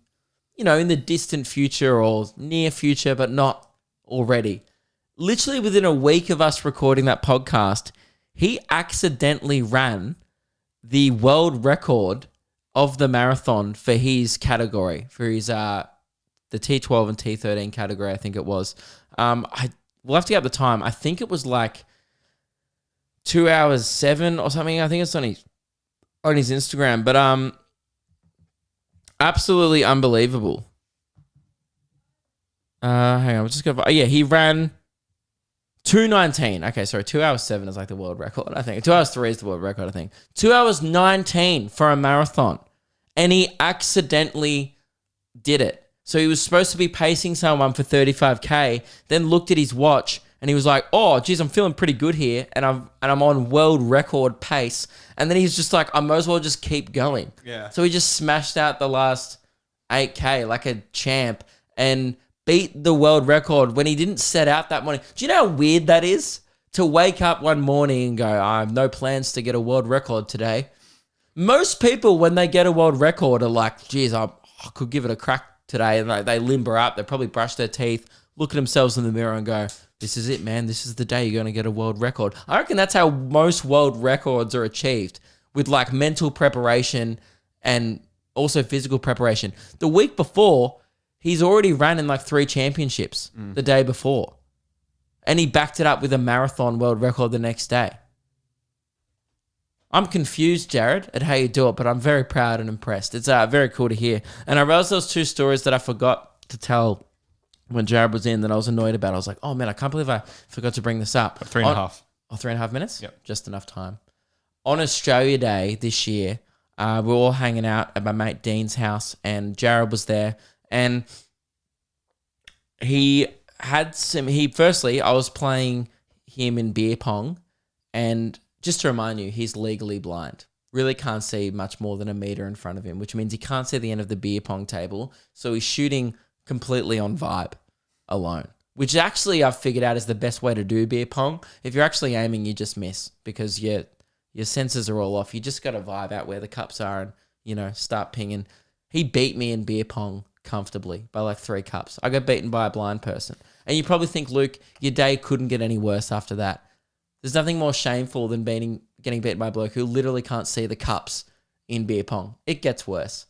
in the distant future or near future, but not already. Literally within a week of us recording that podcast, he accidentally ran the world record of the marathon for his category, for his the T12 and T13 category, I think it was. We'll have to get up the time. I think it was like 2 hours 7 or something. I think it's on his Instagram, but absolutely unbelievable. Hang on, we'll just go. He ran 2:19. Okay, sorry, 2 hours 7 is like the world record, I think. 2 hours 3 is the world record, I think. 2 hours 19 for a marathon. And he accidentally did it. So he was supposed to be pacing someone for 35K, then looked at his watch and he was like, oh, geez, I'm feeling pretty good here. And I'm on world record pace. And then he's just like, I might as well just keep going. Yeah. So he just smashed out the last 8K like a champ and beat the world record when he didn't set out that morning. Do you know how weird that is? To wake up one morning and go, I have no plans to get a world record today. Most people, when they get a world record, are like, geez, I could give it a crack today. And they limber up. They probably brush their teeth, look at themselves in the mirror and go, this is it, man. This is the day you're going to get a world record. I reckon that's how most world records are achieved, with like mental preparation and also physical preparation. The week before, he's already ran in like 3 championships the day before. And he backed it up with a marathon world record the next day. I'm confused, Jared, at how you do it, but I'm very proud and impressed. It's very cool to hear. And I realized there was 2 stories that I forgot to tell when Jared was in that I was annoyed about. I was like, oh man, I can't believe I forgot to bring this up. 3.5. Oh, 3.5 minutes? Yep. Just enough time. On Australia Day this year, we were all hanging out at my mate Dean's house and Jared was there. And firstly, I was playing him in beer pong, and just to remind you, he's legally blind. Really can't see much more than a meter in front of him, which means he can't see the end of the beer pong table. So he's shooting completely on vibe alone, which actually I've figured out is the best way to do beer pong. If you're actually aiming, you just miss because your senses are all off. You just got to vibe out where the cups are and, start pinging. He beat me in beer pong comfortably by like 3 cups. I got beaten by a blind person. And you probably think, Luke, your day couldn't get any worse after that. There's nothing more shameful than getting beaten by a bloke who literally can't see the cups in beer pong. It gets worse.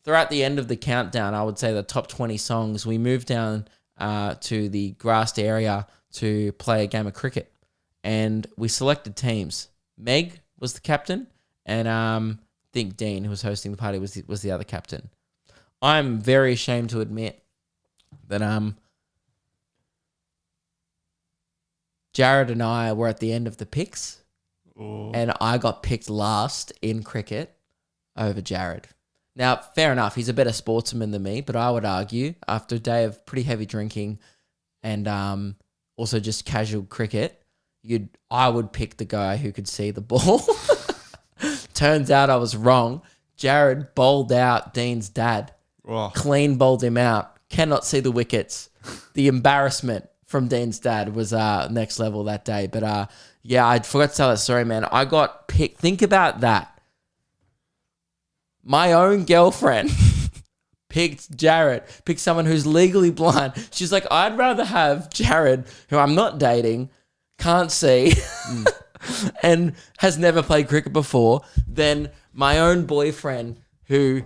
Throughout the end of the countdown, I would say the top 20 songs, we moved down to the grassed area to play a game of cricket. And we selected teams. Meg was the captain, and I think Dean, who was hosting the party, was the other captain. I'm very ashamed to admit that Jared and I were at the end of the picks, and I got picked last in cricket over Jared. Now, fair enough, he's a better sportsman than me, but I would argue after a day of pretty heavy drinking and also just casual cricket, I would pick the guy who could see the ball. Turns out I was wrong. Jared bowled out Dean's dad. Oh. Clean bowled him out. Cannot see the wickets. The embarrassment from Dean's dad was next level that day. But I forgot to tell that story, man. I got picked. Think about that. My own girlfriend picked Jared, picked someone who's legally blind. She's like, I'd rather have Jared, who I'm not dating, can't see, and has never played cricket before, than my own boyfriend who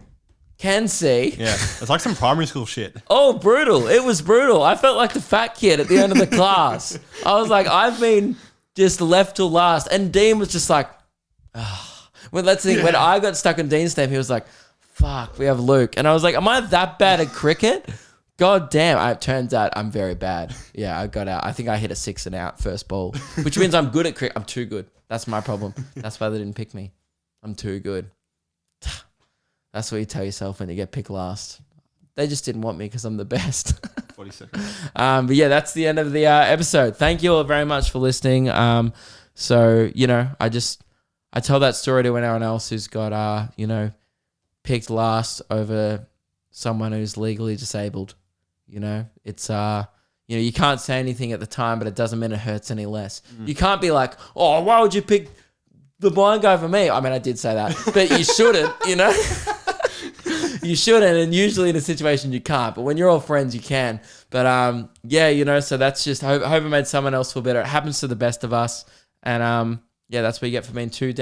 can see. Yeah, it's like some primary school shit. Oh, brutal. It was brutal. I felt like the fat kid at the end of the class. I was like, I've been just left till last. And Dean was just like, When I got stuck on Dean's team, he was like, fuck, we have Luke. And I was like, am I that bad at cricket? God damn. It turns out I'm very bad. Yeah, I got out. I think I hit a 6 and out first ball, which means I'm good at cricket. I'm too good. That's my problem. That's why they didn't pick me. I'm too good. That's what you tell yourself when you get picked last. They just didn't want me because I'm the best. 40 seconds. But yeah, that's the end of the episode. Thank you all very much for listening. So, you know, I tell that story to anyone else who's got, you know, picked last over someone who's legally disabled. You know, it's, you know, you can't say anything at the time, but it doesn't mean it hurts any less. You can't be like, oh, why would you pick the blind guy for me? I mean, I did say that, but you shouldn't, you know? You shouldn't, and usually in a situation you can't, but when you're all friends, you can. But yeah, you know, so that's just, hope it made someone else feel better. It happens to the best of us, and yeah, that's what you get for being too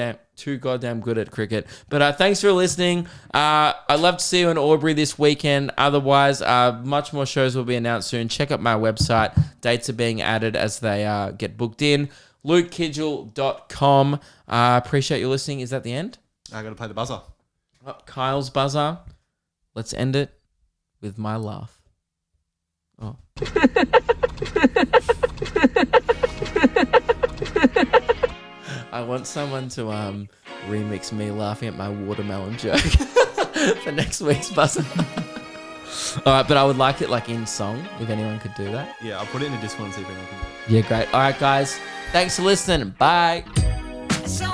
goddamn good at cricket. But thanks for listening. I'd love to see you in Albury this weekend. Otherwise, much more shows will be announced soon. Check out my website. Dates are being added as they get booked in. LukeKidgell.com. Appreciate you listening. Is that the end? I got to play the buzzer. Oh, Kyle's buzzer. Let's end it with my laugh. Oh. I want someone to remix me laughing at my watermelon joke for next week's buzzer. All right, but I would like it like in song, if anyone could do that. Yeah, I'll put it in a Discord and see if anyone can. Yeah, great. All right, guys. Thanks for listening. Bye. So